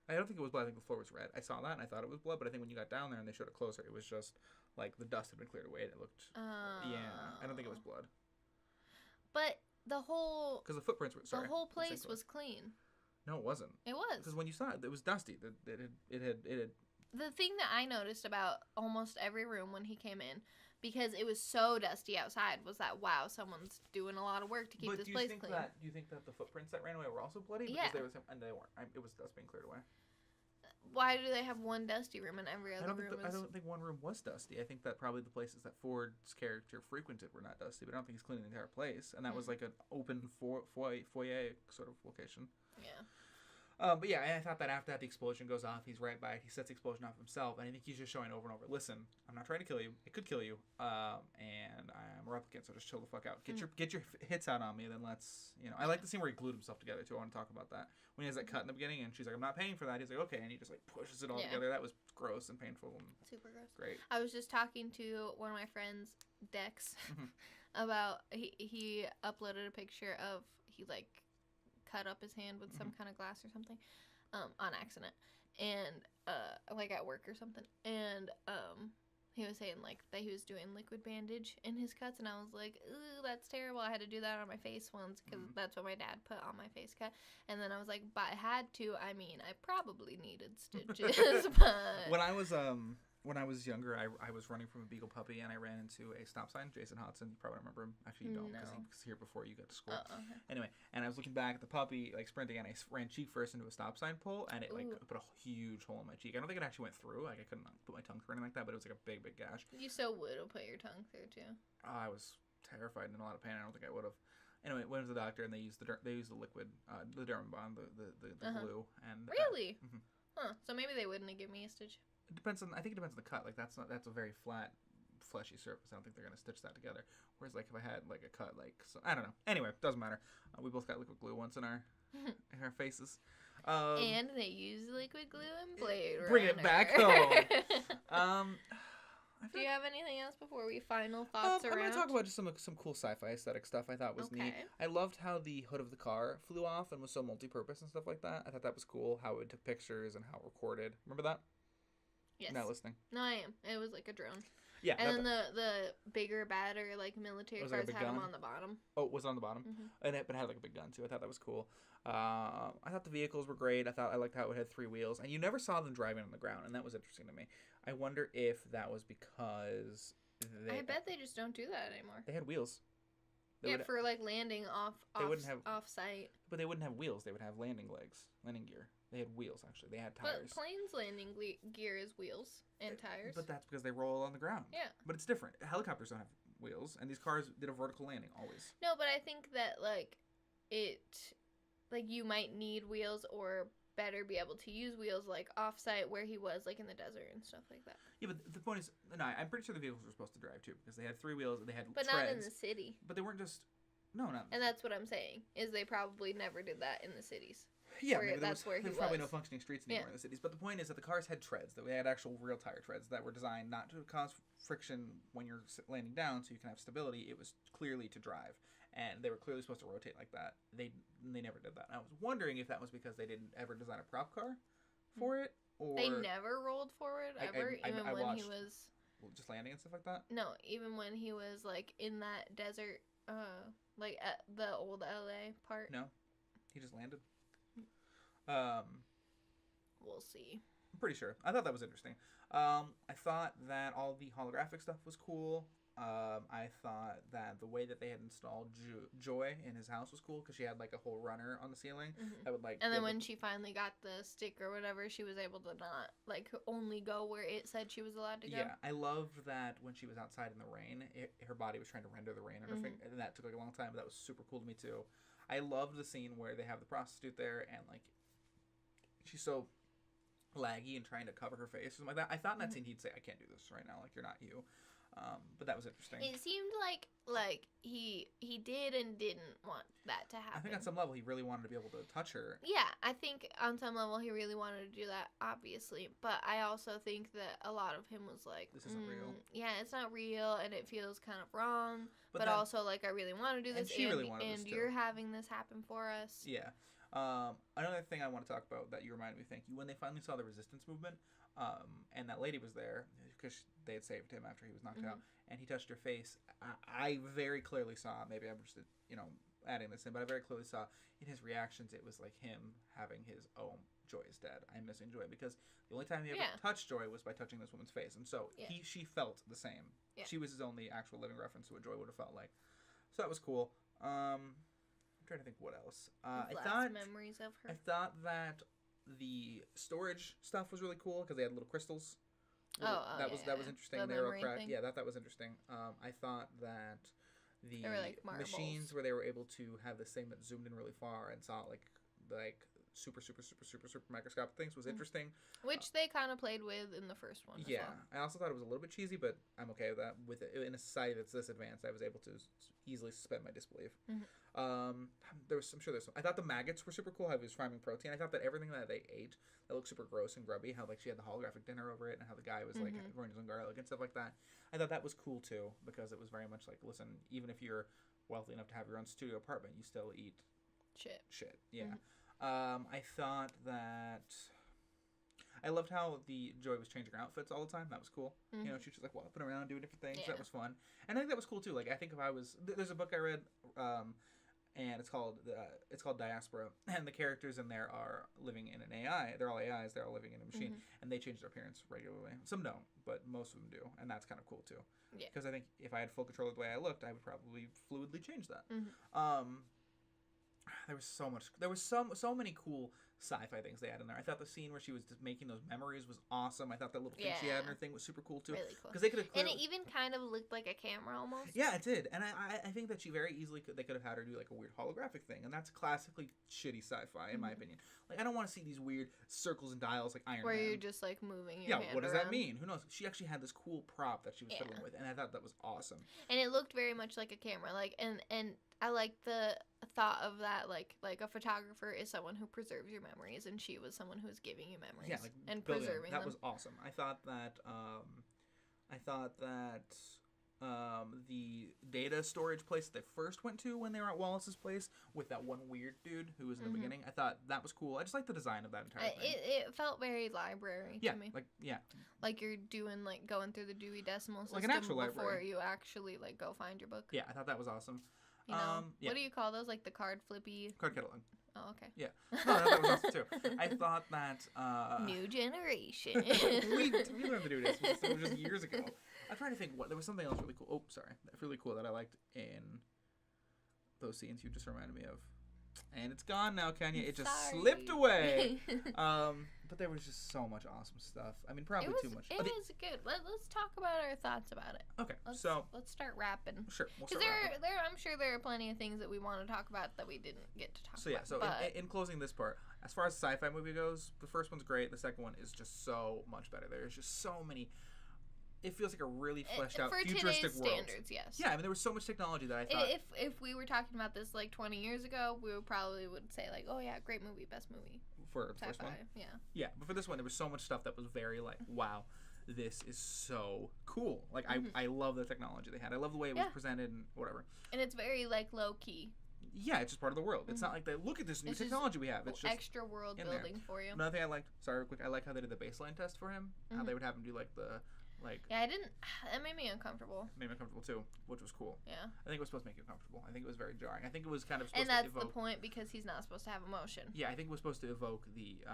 I don't think it was blood. I think the floor was red. I saw that and I thought it was blood, but I think when you got down there and they showed it closer, it was just like the dust had been cleared away and it looked. Yeah, I don't think it was blood. But the whole. Because the footprints were. Sorry, the whole place was clean. No, it wasn't. It was. Because when you saw it, it was dusty. It had. The thing that I noticed about almost every room when he came in, because it was so dusty outside, was that, wow, someone's doing a lot of work to keep this place clean. Do you think that the footprints that ran away were also bloody? Yeah. Because they weren't. It was dust being cleared away. Why do they have one dusty room and every other room I don't think one room was dusty. I think that probably the places that Ford's character frequented were not dusty, but I don't think he's cleaning the entire place. And that was like an open foyer sort of location. Yeah. But yeah, I thought that after that the explosion goes off, he's right by it. He sets the explosion off himself, and I think he's just showing over and over, listen, I'm not trying to kill you. It could kill you, and I'm a replicant, so just chill the fuck out. Get your hits out on me, then let's, you know. I like the scene where he glued himself together, too. I want to talk about that. When he has that cut in the beginning, and she's like, I'm not paying for that. He's like, okay, and he just, like, pushes it all together. That was gross and painful. And super gross. Great. I was just talking to one of my friends, Dex, about, he uploaded a picture of, he, like, cut up his hand with some kind of glass or something on accident, and like at work or something, and he was saying like that he was doing liquid bandage in his cuts, and I was like, ooh, that's terrible. I had to do that on my face once because that's what my dad put on my face cut, and then I was like, but I had to. I mean, I probably needed stitches, but when I was younger, I was running from a beagle puppy, and I ran into a stop sign. Jason Hodson, you probably don't remember him. Actually, you don't, because he was here before you got to school. Okay. Anyway, and I was looking back at the puppy, like sprinting, and I ran cheek first into a stop sign pole, and it like put a huge hole in my cheek. I don't think it actually went through. Like I couldn't put my tongue through or anything like that, but it was like a big, big gash. You so would have put your tongue through too. I was terrified and in a lot of pain. I don't think I would have. Anyway, went to the doctor, and they used the liquid, the Dermabond, the glue, and really. Huh. So maybe they wouldn't have given me a stitch. It depends on. I think it depends on the cut. Like that's a very flat, fleshy surface. I don't think they're gonna stitch that together. Whereas like if I had like a cut, like so, I don't know. Anyway, doesn't matter. We both got liquid glue once in our faces. And they use liquid glue in Blade Runner. Bring it back home. Do you have anything else before we final thoughts around? I'm gonna talk about just some cool sci-fi aesthetic stuff I thought was neat. I loved how the hood of the car flew off and was so multi-purpose and stuff like that. I thought that was cool. How it took pictures and how it recorded. Remember that? Yes. Not listening. No, I am. It was like a drone. Yeah. And then the bigger, badder, like military cars like had them on the bottom. Oh, it was on the bottom? But it had like a big gun too. I thought that was cool. I thought the vehicles were great. I liked how it had 3 wheels. And you never saw them driving on the ground, and that was interesting to me. I wonder if that was because I bet they just don't do that anymore. They had wheels. For like landing off site. But they wouldn't have wheels. They would have landing gear. They had wheels, actually. They had tires. But planes' landing gear is wheels and tires. But that's because they roll on the ground. Yeah. But it's different. Helicopters don't have wheels, and these cars did a vertical landing always. No, but I think that, you might need wheels or better be able to use wheels, like, off-site where he was, like, in the desert and stuff like that. Yeah, but the point is, no, I'm pretty sure the vehicles were supposed to drive, too, because they had 3 wheels, and they had treads. But not in the city. But they weren't just... No, not... And that's what I'm saying, is they probably never did that in the cities. Yeah, where there's probably no functioning streets anymore in the cities. But the point is that the cars had treads, that they had actual real tire treads that were designed not to cause friction when you're landing down so you can have stability. It was clearly to drive. And they were clearly supposed to rotate like that. They never did that. And I was wondering if that was because they didn't ever design a prop car for it, or... They never rolled forward, ever, even when he was... Just landing and stuff like that? No, even when he was, like, in that desert, like, at the old LA part. No. He just landed. We'll see. I'm pretty sure. I thought that was interesting. I thought that all the holographic stuff was cool. I thought that the way that they had installed Joy in his house was cool because she had like a whole runner on the ceiling that would like. And then when she finally got the stick or whatever, she was able to not like only go where it said she was allowed to go. Yeah, I loved that when she was outside in the rain, her body was trying to render the rain on her finger, and that took like a long time. But that was super cool to me too. I loved the scene where they have the prostitute there and like she's so laggy and trying to cover her face or something like that. I thought in that scene he'd say, "I can't do this right now. Like you're not you." But that was interesting. It seemed like he did and didn't want that to happen. I think on some level he really wanted to be able to touch her. Yeah, I think on some level he really wanted to do that, obviously. But I also think that a lot of him was like, this isn't real. Yeah, it's not real, and it feels kind of wrong. But also, like, I really want to do this, and she really wanted this and too. You're having this happen for us. Yeah. Another thing I want to talk about that you reminded me, thank you, when they finally saw the resistance movement, and that lady was there because they had saved him after he was knocked out, and he touched her face. I very clearly saw, maybe I'm just, adding this in, but I very clearly saw in his reactions it was like him having his, oh, Joy is dead. I'm missing Joy, because the only time he ever touched Joy was by touching this woman's face, and so she felt the same. Yeah. She was his only actual living reference to what Joy would have felt like. So that was cool. I'm trying to think what else. I thought memories of her. I thought that the storage stuff was really cool because they had little crystals. That was interesting. They were cracked. Yeah, that was interesting. I thought that the machines where they were able to have this thing that zoomed in really far and saw like super microscopic things was interesting. Which they kind of played with in the first one. Yeah, well. I also thought it was a little bit cheesy, but I'm okay with that. With it, in a society that's this advanced, I was able to easily suspend my disbelief. I thought the maggots were super cool. How he was farming protein. I thought that everything that they ate that looked super gross and grubby. How like she had the holographic dinner over it, and how the guy was like growing his own garlic and stuff like that. I thought that was cool too, because it was very much like, listen, even if you're wealthy enough to have your own studio apartment, you still eat shit. Yeah. I thought that I loved how the Joy was changing her outfits all the time. That was cool. She was just like whopping around doing different things. That was fun. And I think that was cool too. Like I think if I was there's a book I read and it's called Diaspora, and the characters in there are living in an AI. They're all AIs. They're all living in a machine, and they change their appearance regularly. Some don't, but most of them do, and that's kind of cool too. Yeah. Because I think if I had full control of the way I looked, I would probably fluidly change that. There was so many cool sci-fi things they had in there. I thought the scene where she was just making those memories was awesome. I thought that little thing she had in her thing was super cool too. Really cool. Because they could have and it even kind of looked like a camera almost. Yeah, it did. And I think that she very easily they could have had her do like a weird holographic thing, and that's classically shitty sci-fi in my opinion. Like I don't want to see these weird circles and dials like Iron Man. Where you're just like moving your hand what does around. that mean? Who knows? She actually had this cool prop that she was fiddling with, and I thought that was awesome. And it looked very much like a camera, like and I like the thought of that, like a photographer is someone who preserves your memories, and she was someone who was giving you memories and preserving them. That was awesome. I thought that the data storage place that they first went to when they were at Wallace's place with that one weird dude who was in the beginning, I thought that was cool. I just like the design of that entire thing. It felt very library to me. Like you're doing going through the Dewey Decimal System like an actual before library. You actually go find your book. Yeah, I thought that was awesome. You know, what do you call those? Like the card catalog. Oh, okay. Yeah. No, that was awesome too. I thought that new generation. we learned to do this. It was just years ago. I'm trying to think there was something else really cool. Oh, sorry. Really cool that I liked in those scenes you just reminded me of. And it's gone now, Kenya. It just slipped away. But there was just so much awesome stuff. I mean, probably too much. It was good. Let's talk about our thoughts about it. Okay, let's start rapping. Sure, we'll start rapping. I'm sure there are plenty of things that we want to talk about that we didn't get to talk about. So in closing this part, as far as sci-fi movie goes, the first one's great. The second one is just so much better. There's just so many. It feels like a really fleshed out futuristic world. For standards, yes. Yeah, I mean there was so much technology that I thought. If we were talking about this 20 years ago, we would probably say oh yeah, great movie, best movie. For the first one? Yeah, but for this one there was so much stuff that was very wow, this is so cool. I love the technology they had. I love the way it was presented and whatever. And it's very low key. Yeah, it's just part of the world. It's not like they look at this new technology we have. It's just extra world building for you. Another thing I liked, sorry real quick, I like how they did the baseline test for him. How they would have him do yeah, I didn't. That made me uncomfortable. Made me uncomfortable too, which was cool. Yeah. I think it was supposed to make you uncomfortable. I think it was very jarring. I think it was kind of supposed to evoke. And that's the point, because he's not supposed to have emotion. Yeah, I think it was supposed to evoke the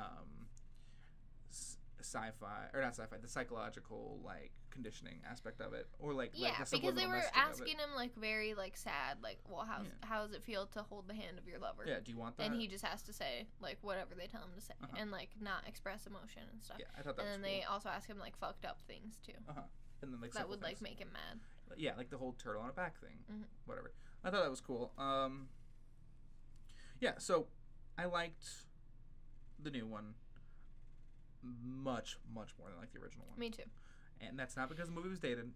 sci-fi, or not sci-fi, the psychological like conditioning aspect of it, or like yeah, the because they subliminal were messaging of asking it. him like very like sad, like, well, how does it feel to hold the hand of your lover? Yeah, do you want that? And he just has to say like whatever they tell him to say, and like not express emotion and stuff. Yeah, I thought that was And then cool. they also ask him like fucked up things too. And then like that would things. like make him mad. Yeah, like the whole turtle on a back thing, whatever. I thought that was cool. Yeah, so I liked the new one much more than like the original one. Me too. And that's not because the movie was dated.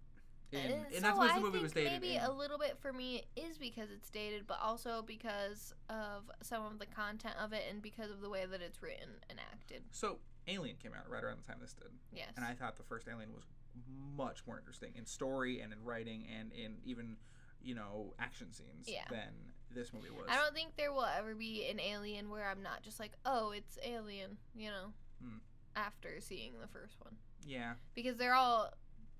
And that's because the movie was dated. Maybe a little bit for me is because it's dated, but also because of some of the content of it and because of the way that it's written and acted. So Alien came out right around the time this did. Yes. And I thought the first Alien was much more interesting in story and in writing and in even, action scenes than this movie was. I don't think there will ever be an Alien where I'm not just like, oh, it's Alien, after seeing the first one. Yeah. Because they're all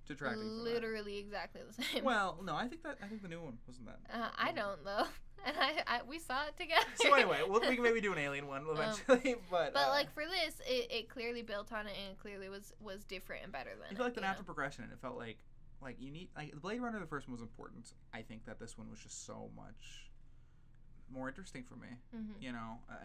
literally exactly the same. Well, no, I think the new one wasn't that. I don't though, and we saw it together. So anyway, we can maybe do an Alien one eventually, but like for this, it clearly built on it, and it clearly was different and better than. It felt like the natural progression, and it felt like you need the Blade Runner. The first one was important. I think that this one was just so much more interesting for me,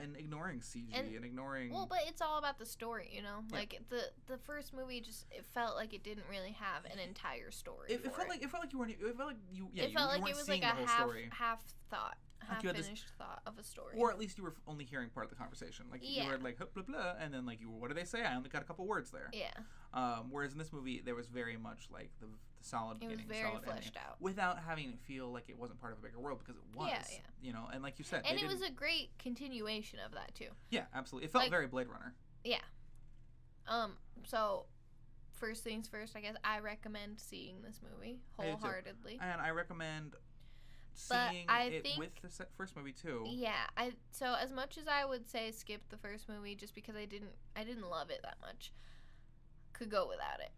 and ignoring CG and ignoring. Well, but it's all about the story, Yeah. Like the first movie it felt like it didn't really have an entire story. It felt like you weren't. It felt like you. Yeah, it felt you like weren't it was seeing like a the whole story. half thought. Half-finished thought of a story. Or at least you were only hearing part of the conversation. Like, you were like, blah, blah, and then, like, what do they say? I only got a couple words there. Yeah. Whereas in this movie, there was very much, like, the solid beginning, it was very solid fleshed ending, out. Without having it feel like it wasn't part of a bigger world, because it was. Yeah. And like you said. And it was a great continuation of that, too. Yeah, absolutely. It felt very Blade Runner. Yeah. So, first things first, I guess, I recommend seeing this movie wholeheartedly. And I recommend seeing it with the first movie too. Yeah, so as much as I would say skip the first movie just because I didn't love it that much, could go without it.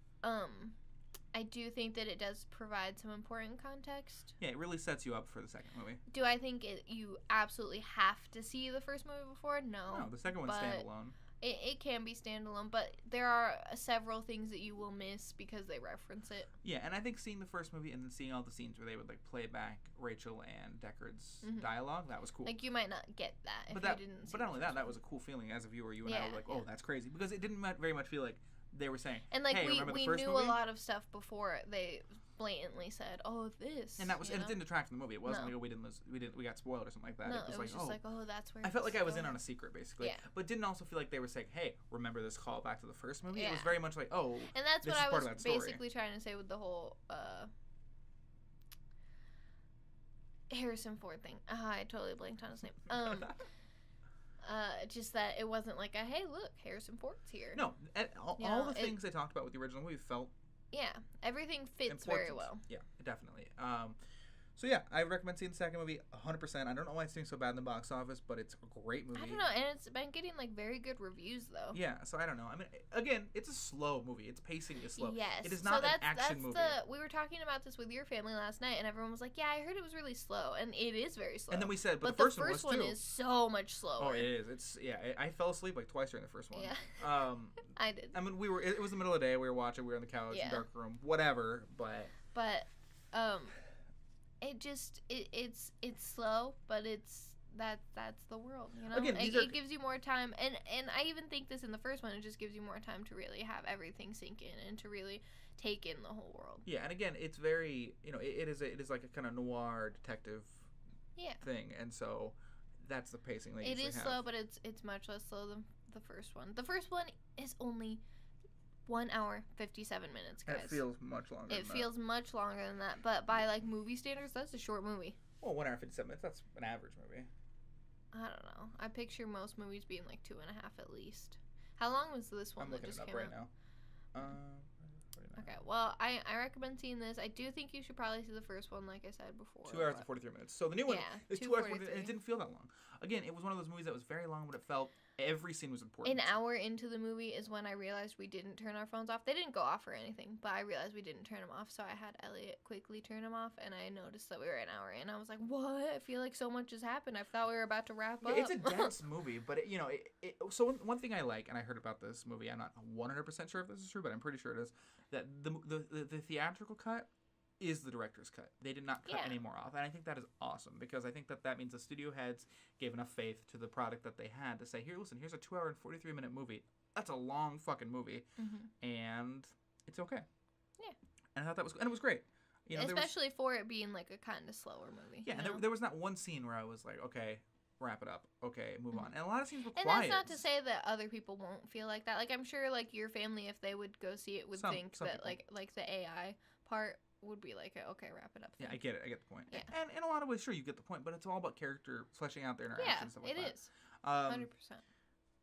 I do think that it does provide some important context. Yeah, it really sets you up for the second movie. Do I think you absolutely have to see the first movie before? No. No, the second one's standalone. It can be standalone, but there are several things that you will miss because they reference it. Yeah, and I think seeing the first movie and then seeing all the scenes where they would like play back Rachel and Deckard's dialogue, that was cool. Like you might not get that if you didn't. But not only that was a cool feeling as a viewer. You and I were like, oh, that's crazy, because it didn't very much feel like they were saying. And like hey, we first knew movie? a lot of stuff before they blatantly said, "Oh, this," and that was, and it didn't detract from the movie. It wasn't no. like, we got spoiled or something like that. No, it was just like, oh, that's where. I felt like I was in on a secret, basically. Yeah. But didn't also feel like they were saying, "Hey, remember this callback to the first movie?" Yeah. It was very much like, "Oh." And that's this what is I was part of that story. basically trying to say with the whole Harrison Ford thing. I totally blanked on his name. Just that it wasn't like a, hey, look, Harrison Ford's here. No, all the things they talked about with the original movie felt. Yeah, everything fits important. very well. Yeah, definitely. So yeah, I recommend seeing the second movie 100%. I don't know why it's doing so bad in the box office, but it's a great movie. I don't know, and it's been getting like very good reviews though. Yeah, so I don't know. I mean, again, it's a slow movie. Its pacing is slow. Yes, it is not an action movie. We were talking about this with your family last night, and everyone was like, "Yeah, I heard it was really slow," and it is very slow. And then we said, but the the first one one is so much slower. Oh, it is. It's I fell asleep like twice during the first one. Yeah. I did. I mean, it was the middle of the day. We were watching. We were on the couch, in dark room, whatever. But it just it's slow, but that's the world, you know. Again, it gives you more time, and I even think this in the first one, it just gives you more time to really have everything sink in and to really take in the whole world. Yeah, and again, it's very it is like a kind of noir detective thing, and so that's the pacing that it is slow, but it's much less slow than the first one. The first one is only 1 hour 57 minutes, guys. It feels much longer. It feels much longer than that, but by like movie standards, that's a short movie. Well, 1 hour 57 minutes. That's an average movie. I don't know. I picture most movies being like 2.5 at least. How long was this one? I'm looking it up right now. Okay, well, I recommend seeing this. I do think you should probably see the first one, like I said before. 2 hours and 43 minutes. So the new one is 2 hours and it didn't feel that long. Again, it was one of those movies that was very long, but it felt Every scene was important. An hour into the movie is when I realized we didn't turn our phones off. They didn't go off or anything, but I realized we didn't turn them off, so I had Elliott quickly turn them off, and I noticed that we were an hour in. I was like, what? I feel like so much has happened. I thought we were about to wrap up. It's a dense movie, but, so one thing I like, and I heard about this movie, I'm not 100% sure if this is true, but I'm pretty sure it is, that the theatrical cut is the director's cut. They did not cut any more off. And I think that is awesome because I think that means the studio heads gave enough faith to the product that they had to say, here, listen, here's a 2-hour and 43-minute movie. That's a long fucking movie. And it's okay. Yeah. And I thought that was, and it was great. Especially for it being like a kind of slower movie. Yeah, and there was not one scene where I was like, okay, wrap it up. Okay, move on. And a lot of scenes were quiet. And that's not to say that other people won't feel like that. Like, I'm sure, like, your family, if they would go see it, would think that, people. like the AI part would be like, okay, wrap it up. Yeah, I get it. I get the point. Yeah. And in a lot of ways, sure, you get the point, but it's all about character, fleshing out their interactions and stuff like that. Yeah, it is. 100%.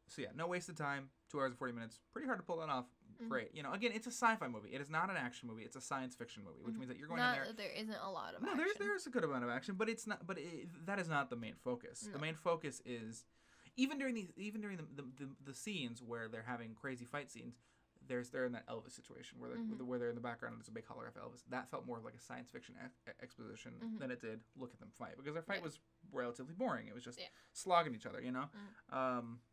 So, yeah, no wasted time. 2 hours and 40 minutes. Pretty hard to pull that off. Great. Again, it's a sci-fi movie. It is not an action movie. It's a science fiction movie, which means that you're going in there. There isn't a lot of action. No, there's a good amount of action, but it's not. But that is not the main focus. No. The main focus is even during the scenes where they're having crazy fight scenes. They're in that Elvis situation where they're in the background and there's a big holograph of Elvis. That felt more like a science fiction exposition than it did look at them fight, because their fight was relatively boring. It was just slogging each other,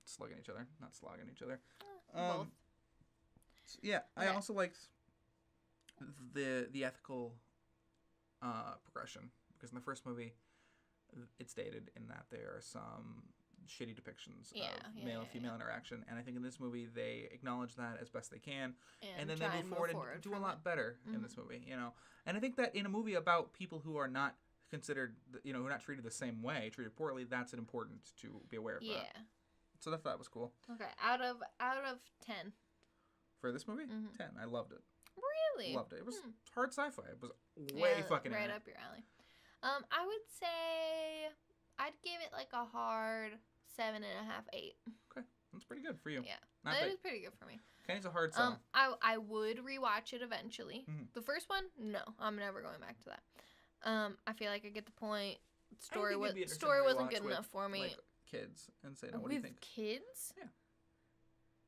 slugging each other, not slogging each other. Both. So, yeah, I also liked the ethical progression, because in the first movie, it's stated in that there are some shitty depictions of male and female interaction, and I think in this movie they acknowledge that as best they can, and then they move forward and do a lot better in this movie, and I think that in a movie about people who are not considered, who are not treated the same way, treated poorly, that's important to be aware of that. So I thought that was cool. Okay, out of 10 for this movie, 10. I loved it. Really? Loved it. It was hard sci-fi. It was way fucking right up your alley. I would say I'd give it like a hard 7.5, 8. Okay, that's pretty good for you. Yeah, that is pretty good for me. Kenny's a hard sell. I would rewatch it eventually. The first one, no, I'm never going back to that. I feel like I get the point. Story wasn't good enough for me. Like, kids and say, no, what do you think? With kids? Yeah.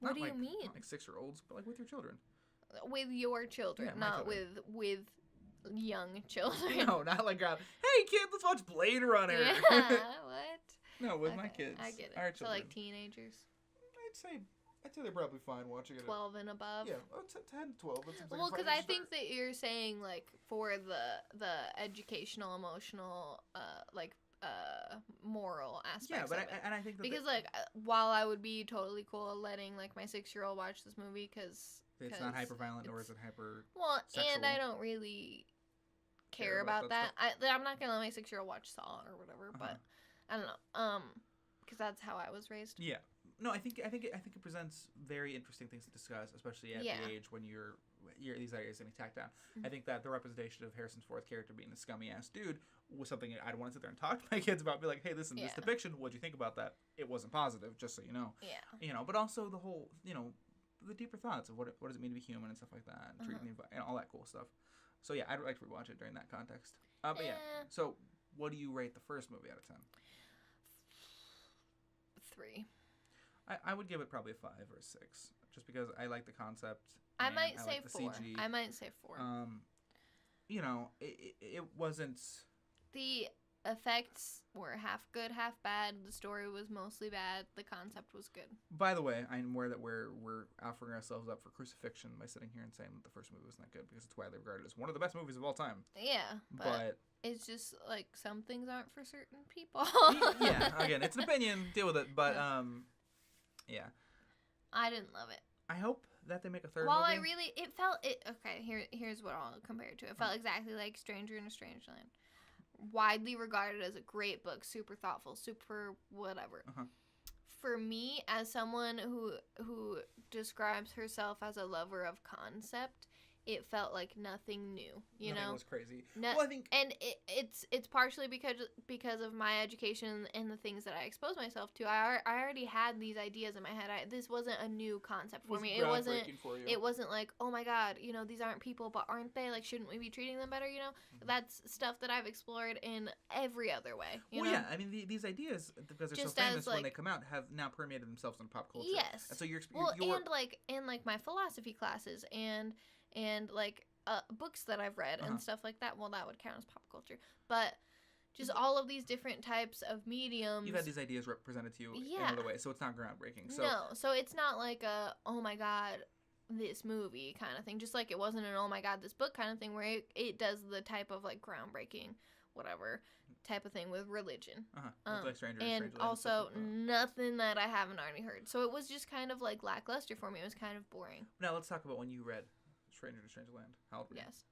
What do you mean? Not like 6-year-olds, but like with your children. With your children, not children. with young children. No, not like hey kid, let's watch Blade Runner. Yeah, what? No, with my kids. I get it. Our so like teenagers. I'd say they're probably fine watching it. 12 and above. Yeah, 10, 12. Well, because I think that you're saying like for the educational, emotional, moral aspects. Yeah, but of it. I think that because while I would be totally cool letting like my 6-year-old watch this movie because it's not hyper violent nor is it hyper. Well, sexual. And I don't really care about that. I'm not gonna let my 6-year-old watch Saw or whatever, but I don't know. Because that's how I was raised. Yeah. No, I think it presents very interesting things to discuss, especially at the age when you're these ideas getting tacked down. I think that the representation of Harrison Ford's character being a scummy ass dude was something I'd want to sit there and talk to my kids about. Be like, hey, listen, this depiction, what'd you think about that? It wasn't positive, just so you know. Yeah. But also the whole, the deeper thoughts of what does it mean to be human and stuff like that, and treating the environment and all that cool stuff. So yeah, I'd like to rewatch it during that context. But yeah. So what do you rate the first movie out of 10? 3. I would give it probably a 5 or a 6, just because I like the concept. I might say like 4. CG. I might say 4. It wasn't. The effects were half good, half bad. The story was mostly bad. The concept was good. By the way, I'm aware that we're offering ourselves up for crucifixion by sitting here and saying that the first movie was not good, because it's widely regarded as one of the best movies of all time. Yeah, but it's just like some things aren't for certain people. Yeah, again, it's an opinion. Deal with it, but yeah. I didn't love it. I hope that they make a third movie. Here's what I'll compare it to. It felt exactly like Stranger in a Strange Land. Widely regarded as a great book, super thoughtful, super whatever. For me, as someone who describes herself as a lover of concept, it felt like nothing new, you Nothing know? was crazy. No, Well, I think... and it's partially because of my education and the things that I exposed myself to. I already had these ideas in my head. This wasn't a new concept for me. For you. It wasn't like, oh my god, you know, these aren't people, but aren't they? Like, shouldn't we be treating them better? You know, that's stuff that I've explored in every other way. You know? Yeah, I mean these ideas, because they're Just so famous as, when they come out, have now permeated themselves in pop culture. Yes. And so you're and like my philosophy classes and like books that I've read and stuff like that. Well, that would count as pop culture, but just all of these different types of mediums. You've had these ideas represented to you in another way, so it's not groundbreaking. So no, so it's not like a oh my god this movie kind of thing. Just like it wasn't an oh my god this book kind of thing where it does the type of like groundbreaking whatever type of thing with religion. Like Stranger and Strangeland also like nothing that I haven't already heard. So it was just kind of like lackluster for me. It was kind of boring. Now let's talk about when you read Stranger to Strangeland. How old were you? Yes.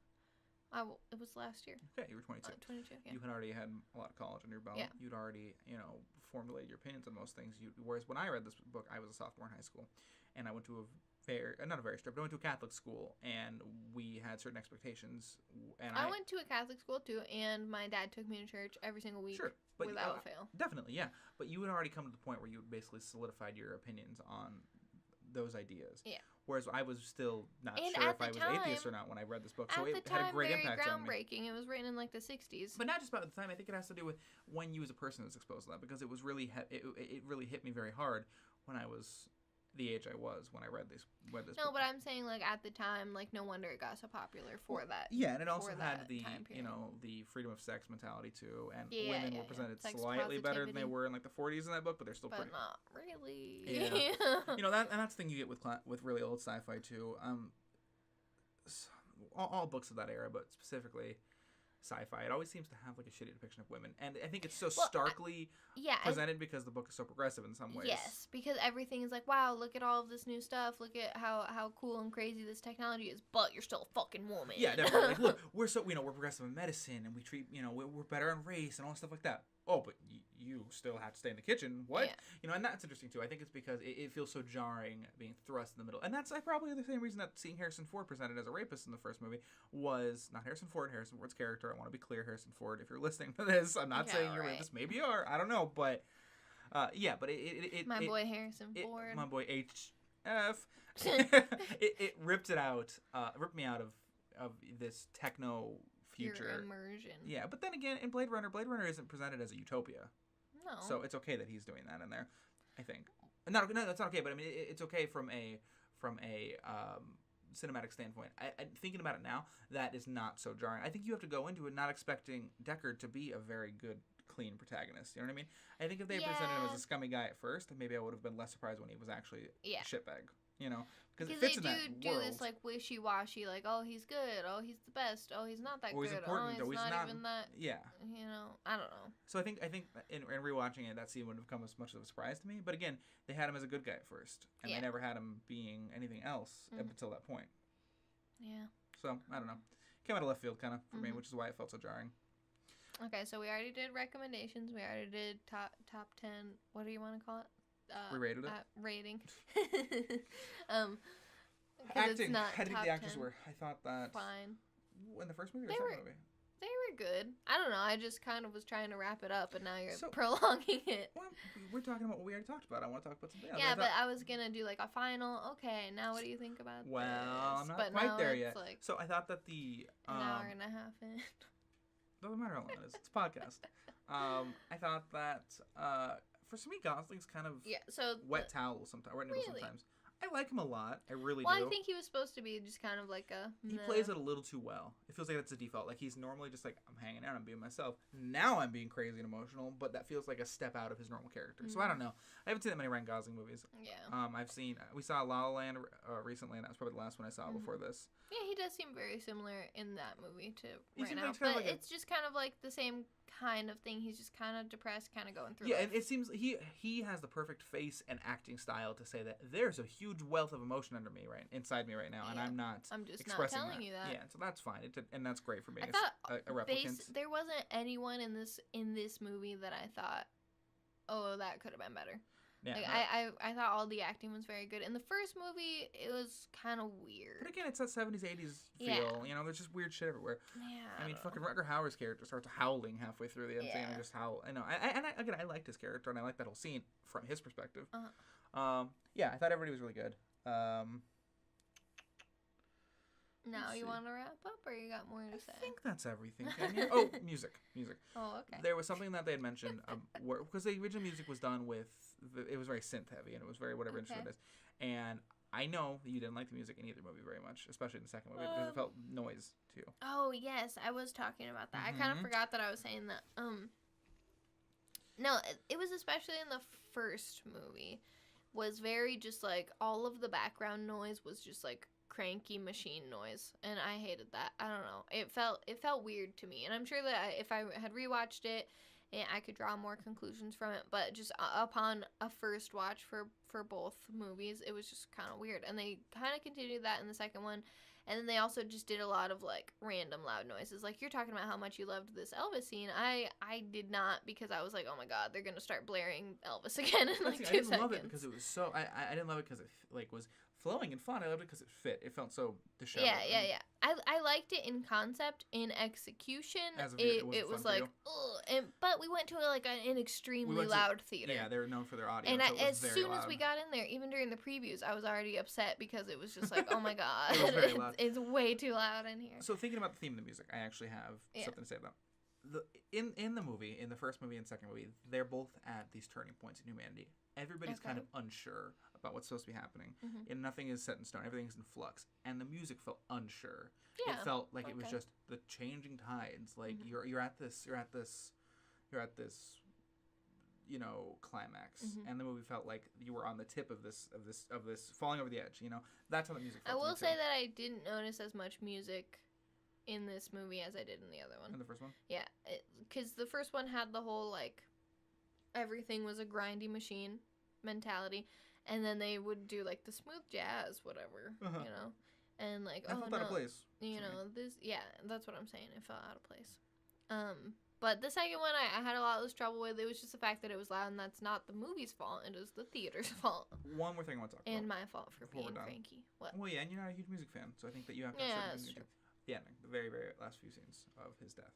It was last year. Okay, you were 22. 22, yeah. You had already had a lot of college under your belt. Yeah. You'd already, formulated your opinions on most things. Whereas when I read this book, I was a sophomore in high school, and I went to not a very strict, but I went to a Catholic school, and we had certain expectations. And I went to a Catholic school too, and my dad took me to church every single week. Sure, but without fail. Definitely, yeah. But you had already come to the point where you had basically solidified your opinions on those ideas. Yeah. Whereas I was still not and sure if I was time, atheist or not when I read this book. So it had a great impact on me. Groundbreaking. It was written in like the 60s. But not just about the time. I think it has to do with when you as a person was exposed to that, because it was really it really hit me very hard when I was the age I was when I read this. No, book. but I'm saying like at the time, like no wonder it got so popular for that. Yeah, and it also had the time period. the freedom of sex mentality too, and yeah, women were presented Sex slightly better than they positivity. were in like the 40s in that book, but they're still pretty. But not really. Yeah. That's the thing you get with really old sci-fi too. All books of that era, but specifically sci-fi, it always seems to have like a shitty depiction of women, and I think it's so starkly presented because the book is so progressive in some ways. Yes, because everything is like, wow, look at all of this new stuff, look at how cool and crazy this technology is, but you're still a fucking woman. Yeah, definitely. Like, look, we're progressive in medicine, and we treat, we're better on race and all stuff like that. Oh, but you still have to stay in the kitchen. What? Yeah. And that's interesting too. I think it's because it feels so jarring being thrust in the middle. And that's probably the same reason that seeing Harrison Ford presented as a rapist in the first movie was not Harrison Ford's character. I want to be clear, Harrison Ford, if you're listening to this, I'm not saying you're a rapist. Maybe you are. I don't know. But, but my boy Harrison Ford. My boy HF. it ripped me out of this techno future. Your immersion. Yeah, but then again, in Blade Runner isn't presented as a utopia. No. So it's okay that he's doing that in there, I think. No, that's not okay, but I mean, it's okay from a cinematic standpoint. I thinking about it now, that is not so jarring. I think you have to go into it not expecting Deckard to be a very good, clean protagonist. You know what I mean? I think if they presented him as a scummy guy at first, maybe I would have been less surprised when he was actually a shitbag. Because it fits in that world. They do this like wishy-washy, like, oh, he's good, oh, he's the best, oh, he's not that good, important, oh, he's not even that. Yeah. I don't know. So I think in rewatching it, that scene wouldn't have come as much of a surprise to me. But again, they had him as a good guy at first, and they never had him being anything else up until that point. Yeah. So I don't know. Came out of left field kind of for me, which is why it felt so jarring. Okay, so we already did recommendations. We already did top 10. What do you want to call it? We rated it. Rating. Acting. How do you think the actors 10. were? I thought that. Fine. In the first movie or second movie? They were good. I don't know. I just kind of was trying to wrap it up, and now you're prolonging it. Well, we're talking about what we already talked about. I want to talk about something else. Yeah, but I was gonna do like a final. Okay, now what do you think about this? Well, I'm not but quite there yet. Like so I thought that the an hour and a half in. Doesn't matter how long it is. It's a podcast. I thought that for me, Gosling's kind of wet towel sometimes. Sometimes. I like him a lot. I really do. Well, I think he was supposed to be just kind of like a... He plays it a little too well. It feels like that's a default. Like, he's normally just like, I'm hanging out, I'm being myself. Now I'm being crazy and emotional, but that feels like a step out of his normal character. So I don't know. I haven't seen that many Ryan Gosling movies. Yeah. We saw La La Land recently, and that was probably the last one I saw before this. Yeah, he does seem very similar in that movie to right now. Like but it's just kind of like the same kind of thing. He's just kind of depressed, kind of going through life. And it seems he has the perfect face and acting style to say that there's a huge wealth of emotion inside me right now, and I'm just expressing not telling you that. Yeah, so that's fine, and that's great for me. I thought a replicant. There wasn't anyone in this movie that I thought, oh, that could have been better. Yeah, Like, I thought all the acting was very good. In the first movie, it was kind of weird. But again, it's that 70s, 80s feel. Yeah. You know, there's just weird shit everywhere. Yeah. I mean, fucking Rutger Hauer's character starts howling halfway through the end thing, and just howl. I know. Again, I liked his character, and I liked that whole scene from his perspective. Yeah, I thought everybody was really good. Now you want to wrap up, or you got more to say? I think that's everything. Oh, music. Oh, okay. There was something that they had mentioned, because the original music was done with, it was very synth heavy, and it was very whatever instrument it is. And I know that you didn't like the music in either movie very much, especially in the second movie, because it felt noise to you. Oh, yes, I was talking about that. I kind of forgot that I was saying that. No, it was especially in the first movie, was very just like, all of the background noise was just like cranky machine noise, and I hated that. I don't know. It felt weird to me, and I'm sure that if I had rewatched it, I could draw more conclusions from it, but just upon a first watch for both movies, it was just kind of weird, and they kind of continued that in the second one, and then they also just did a lot of like random loud noises. Like, you're talking about how much you loved this Elvis scene. I did not, because I was like, oh my god, they're gonna start blaring Elvis again in like 2 seconds. I didn't love it because it was so. I didn't love it because it like was flowing and fun. I loved it because it fit. It felt so disheveled. Yeah. I liked it in concept. In execution, it was like, ugh. But we went to an extremely loud theater. Yeah, they were known for their audio. And so as soon loud. as we got in there, even during the previews, I was already upset because it was just like, oh my god, it was very loud. It's way too loud in here. So thinking about the theme of the music, I actually have something to say about. In the movie, in the first movie and second movie, they're both at these turning points in humanity. Everybody's kind of unsure about what's supposed to be happening, and nothing is set in stone. Everything's in flux, and the music felt unsure. Yeah. It felt like it was just the changing tides. Like you're at this, you know, climax, and the movie felt like you were on the tip of this falling over the edge. You know, that's how the music felt. I will say that I didn't notice as much music in this movie as I did in the other one. In the first one? Yeah, because the first one had the whole, like, everything was a grindy machine mentality, and then they would do, like, the smooth jazz, whatever, you know? And, like, I felt out of place. You know, that's what I'm saying. It felt out of place. But the second one I had a lot less trouble with. It was just the fact that it was loud, and that's not the movie's fault. It is the theater's fault. One more thing I want to talk about. And my fault for being cranky. What? Well, yeah, and you're not a huge music fan, so I think that you have to have certain things. The ending, the very, very last few scenes of his death.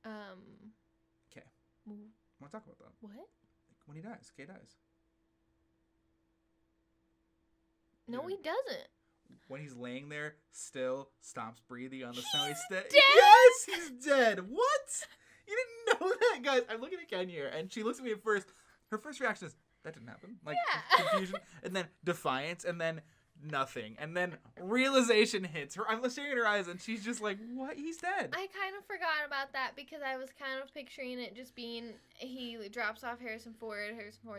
Okay. I want to talk about that. What? Like when he dies. Kay dies. No, he doesn't. When he's laying there, still stops breathing on the snowy dead? Yes, he's dead. What? You didn't know that, guys? I'm looking at Kenya, and she looks at me at first. Her first reaction is, that didn't happen. Like, confusion, and then defiance, and then nothing, and then realization hits her. I'm staring at her eyes, and she's just like, "What? He's dead." I kind of forgot about that because I was kind of picturing it just being he drops off Harrison Ford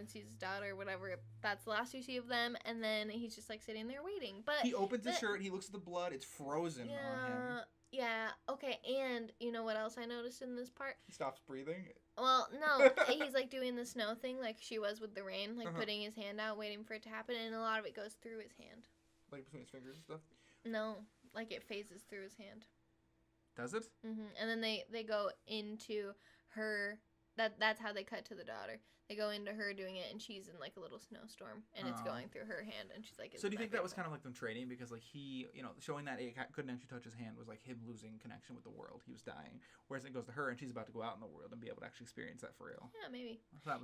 sees his daughter, whatever. That's the last you see of them, and then he's just like sitting there waiting. But he opens his shirt, he looks at the blood, it's frozen on him. Yeah. Okay. And you know what else I noticed in this part? He stops breathing. Well, no, he's like doing the snow thing, like she was with the rain, like putting his hand out, waiting for it to happen, and a lot of it goes through his hand. Like between his fingers and stuff? No, like it phases through his hand. Does it? And then they go into her. That's how they cut to the daughter. They go into her doing it, and she's in like a little snowstorm, and it's going through her hand, and she's like. So do you think that was kind of like them trading because like he, you know, showing that it couldn't actually touch his hand was like him losing connection with the world. He was dying, whereas it goes to her, and she's about to go out in the world and be able to actually experience that for real. Yeah, maybe.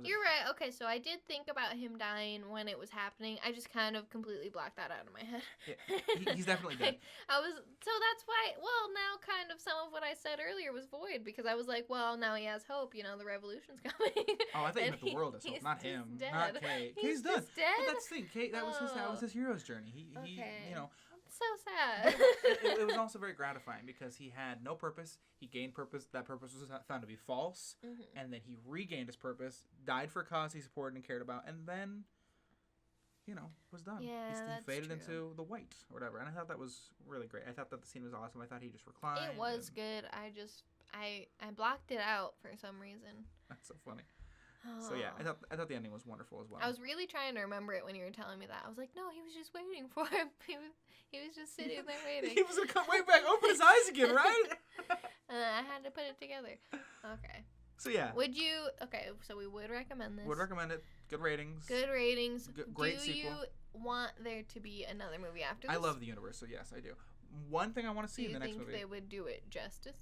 You're right. Okay, so I did think about him dying when it was happening. I just kind of completely blocked that out of my head. Yeah, he's definitely dead. So that's why. Well, now kind of some of what I said earlier was void because I was like, well, now he has hope. You know, the revolution's coming. Oh, I thought you meant the world has hope, not him. Not Kay. Kay's done. Dead? But that's the thing. Kay, that was his hero's journey. He you know. So sad. It was also very gratifying because he had no purpose. He gained purpose. That purpose was found to be false, and then he regained his purpose, died for a cause he supported and cared about, and then, you know, was done. Yeah, he faded into the white or whatever, and I thought that was really great. I thought that the scene was awesome. I thought he just reclined. It was good. I blocked it out for some reason. That's so funny. So yeah, I thought the ending was wonderful as well. I was really trying to remember it when you were telling me that. I was like, no, he was just waiting for him. He was just sitting there waiting. He was gonna come right back, open his eyes again, right? I had to put it together. Okay. So yeah. Would you? Okay, so we would recommend this. Would recommend it. Good ratings. Good ratings. Great sequel. Do sequel. you want there to be another movie after this? I love the universe, so yes, I do. One thing I want to see in the next movie. Do you think they would do it justice?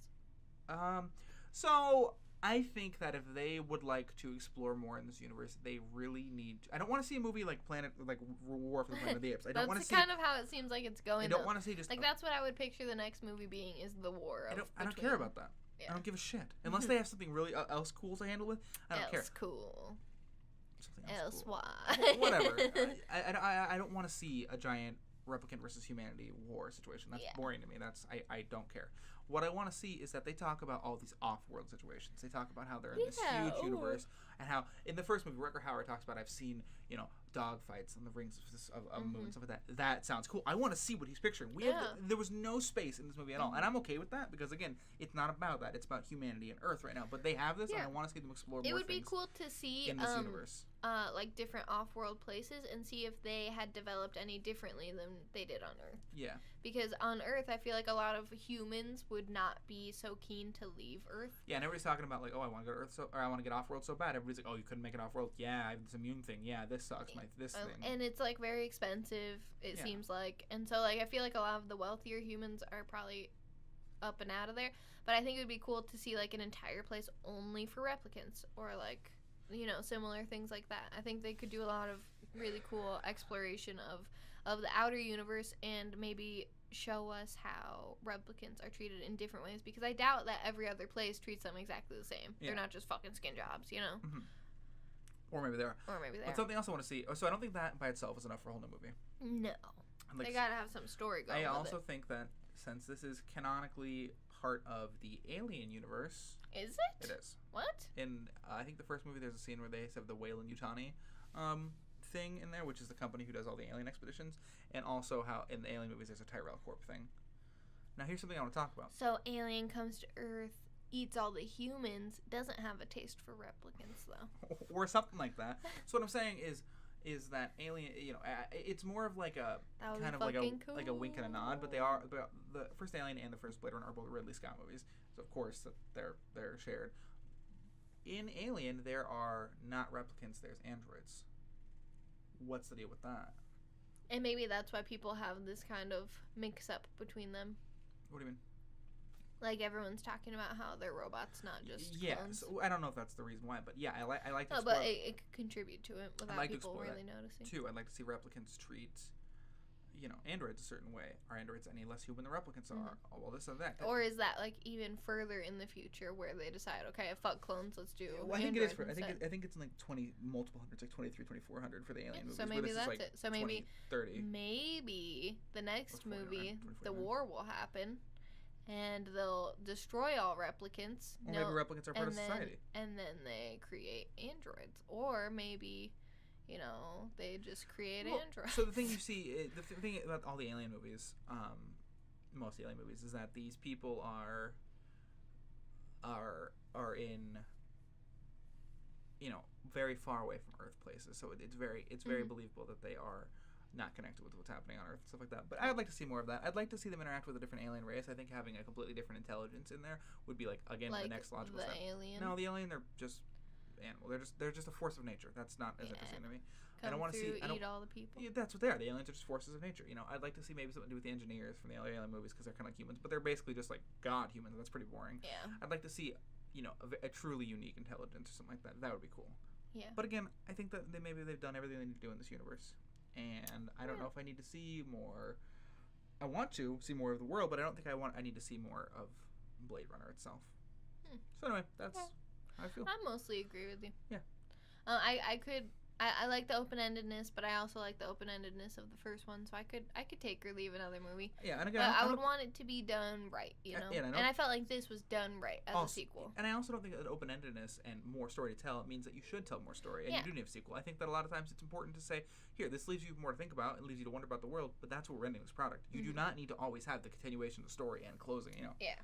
So I think that if they would like to explore more in this universe, they really need. I don't want to see a movie like War for the Planet of the Apes. I don't want to see. That's kind of how it seems like it's going. I don't want to see just like that's what I would picture the next movie being is the war. I don't care about that. Yeah. I don't give a shit unless they have something really else cool to handle with. I don't care. Cool. Something else cool. Whatever. I don't want to see a giant replicant versus humanity war situation. That's boring to me. I don't care. What I want to see is that they talk about all these off-world situations. They talk about how they're in this huge universe, and how in the first movie, Rutger Hauer talks about, I've seen, dog fights on the rings of moon, stuff like that. That sounds cool. I want to see what he's picturing. There was no space in this movie at all, and I'm okay with that because again, it's not about that. It's about humanity and Earth right now. But they have this, and I want to see them explore more things. It would be cool to see in this universe. Like different off-world places and see if they had developed any differently than they did on Earth. Yeah. Because on Earth, I feel like a lot of humans would not be so keen to leave Earth. Yeah, and everybody's talking about like, oh, I want to go to Earth or I want to get off-world so bad. Everybody's like, oh, you couldn't make it off-world. Yeah, I have this immune thing. Yeah, this sucks. This thing. And it's like very expensive. It seems like, and so like I feel like a lot of the wealthier humans are probably up and out of there. But I think it would be cool to see like an entire place only for replicants or like. Similar things like that. I think they could do a lot of really cool exploration of the outer universe and maybe show us how replicants are treated in different ways because I doubt that every other place treats them exactly the same. Yeah. They're not just fucking skin jobs, Mm-hmm. Or maybe they are. But something else I want to see. So I don't think that by itself is enough for a whole new movie. No. They gotta have some story going on. I also think that since this is canonically part of the Alien universe. Is it? It is. What? In I think the first movie, there's a scene where they have the Weyland-Yutani thing in there, which is the company who does all the alien expeditions, and also how in the Alien movies there's a Tyrell Corp thing. Now here's something I want to talk about. So Alien comes to Earth, eats all the humans, doesn't have a taste for replicants though. Or something like that. So what I'm saying is that Alien, it's more of like a kind of like a wink and a nod, but the first Alien and the first Blade Runner are both Ridley Scott movies, so of course they're shared. In Alien, there are not replicants; there's androids. What's the deal with that? And maybe that's why people have this kind of mix-up between them. What do you mean? Like everyone's talking about how they're robots, not just clones. So I don't know if that's the reason why, but yeah, I like. No, but it could contribute to it without people really noticing. Too, I'd like to see replicants treat, androids a certain way. Are androids any less human than replicants are? Oh, well, this and that. Or is that like even further in the future where they decide, okay, fuck clones, let's do. Well, I think it is. I think it's in like multiple hundreds, like 2400 for the Alien movies. So maybe that's like it. So maybe 30. Maybe the next movie, the war will happen. And they'll destroy all replicants. Or maybe replicants are part of society. And then they create androids. Or maybe, they just create androids. So the thing you see, the thing about all the Alien movies, most Alien movies, is that these people are in, very far away from Earth places. So it's very believable that they are not connected with what's happening on Earth and stuff like that. But I would like to see more of that. I'd like to see them interact with a different alien race. I think having a completely different intelligence in there would be the next logical step. Alien? No, the alien, they're just animal. They're just a force of nature. That's not as interesting to me. I don't want to see eat all the people. Yeah, that's what they are. The aliens are just forces of nature. I'd like to see maybe something to do with the engineers from the alien movies because they're kind of like humans, but they're basically just like god humans. That's pretty boring. Yeah. I'd like to see a truly unique intelligence or something like that. That would be cool. Yeah. But again, I think that they've done everything they need to do in this universe. And I don't know if I need to see more. I want to see more of the world, but I don't think I need to see more of Blade Runner itself. So anyway, that's how I feel. I mostly agree with you. Yeah. I like the open-endedness, but I also like the open-endedness of the first one, so I could take or leave another movie. Yeah, and again, I would want it to be done right, and I felt like this was done right as a sequel. And I also don't think that open-endedness and more story to tell means that you should tell more story, and you do need a sequel. I think that a lot of times it's important to say, here, this leaves you more to think about, and leaves you to wonder about the world, but that's what we're ending this product. You do not need to always have the continuation of the story and closing, Yeah.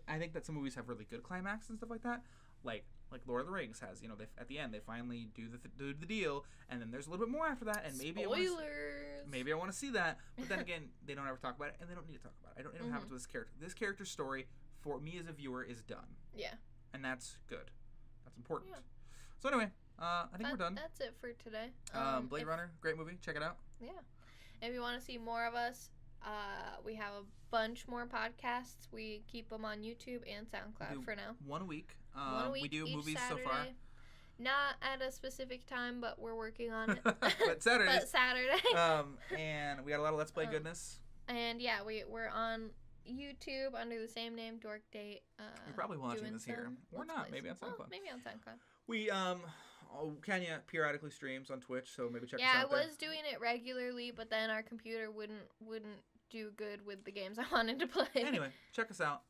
I think that some movies have really good climax and stuff like that, like Lord of the Rings has. They at the end they finally do the deal, and then there's a little bit more after that, and maybe I want to see that. But then again, they don't ever talk about it, and they don't need to talk about it. I don't know what happens with this character. This character's story for me as a viewer is done. Yeah. and that's good. That's important. Yeah. So anyway, I think we're done. That's it for today. Blade Runner, great movie. Check it out. Yeah. If you want to see more of us, we have a bunch more podcasts. We keep them on YouTube and SoundCloud for now. 1 week. 1 week. We do each movies Saturday. so far. Not at a specific time, but we're working on it. But Saturdays. But Saturday. And we got a lot of Let's Play goodness. And yeah, we're on YouTube under the same name, DorkDate. We're probably watching this here. Or not. Maybe on SoundCloud. Well, maybe on SoundCloud. We, Kenya periodically streams on Twitch, so maybe check us out. out there. Yeah, I was doing it regularly, but then our computer wouldn't do good with the games I wanted to play. Anyway, check us out.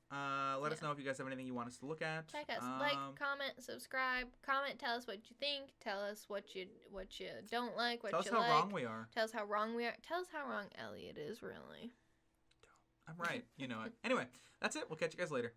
Let us know if you guys have anything you want us to look at. Check us. Like, comment, subscribe. Comment, tell us what you think. Tell us what you don't like, what you like. Tell us how wrong we are. Tell us how wrong we are. Tell us how wrong Elliott is, really. I'm right. You know it. Anyway, that's it. We'll catch you guys later.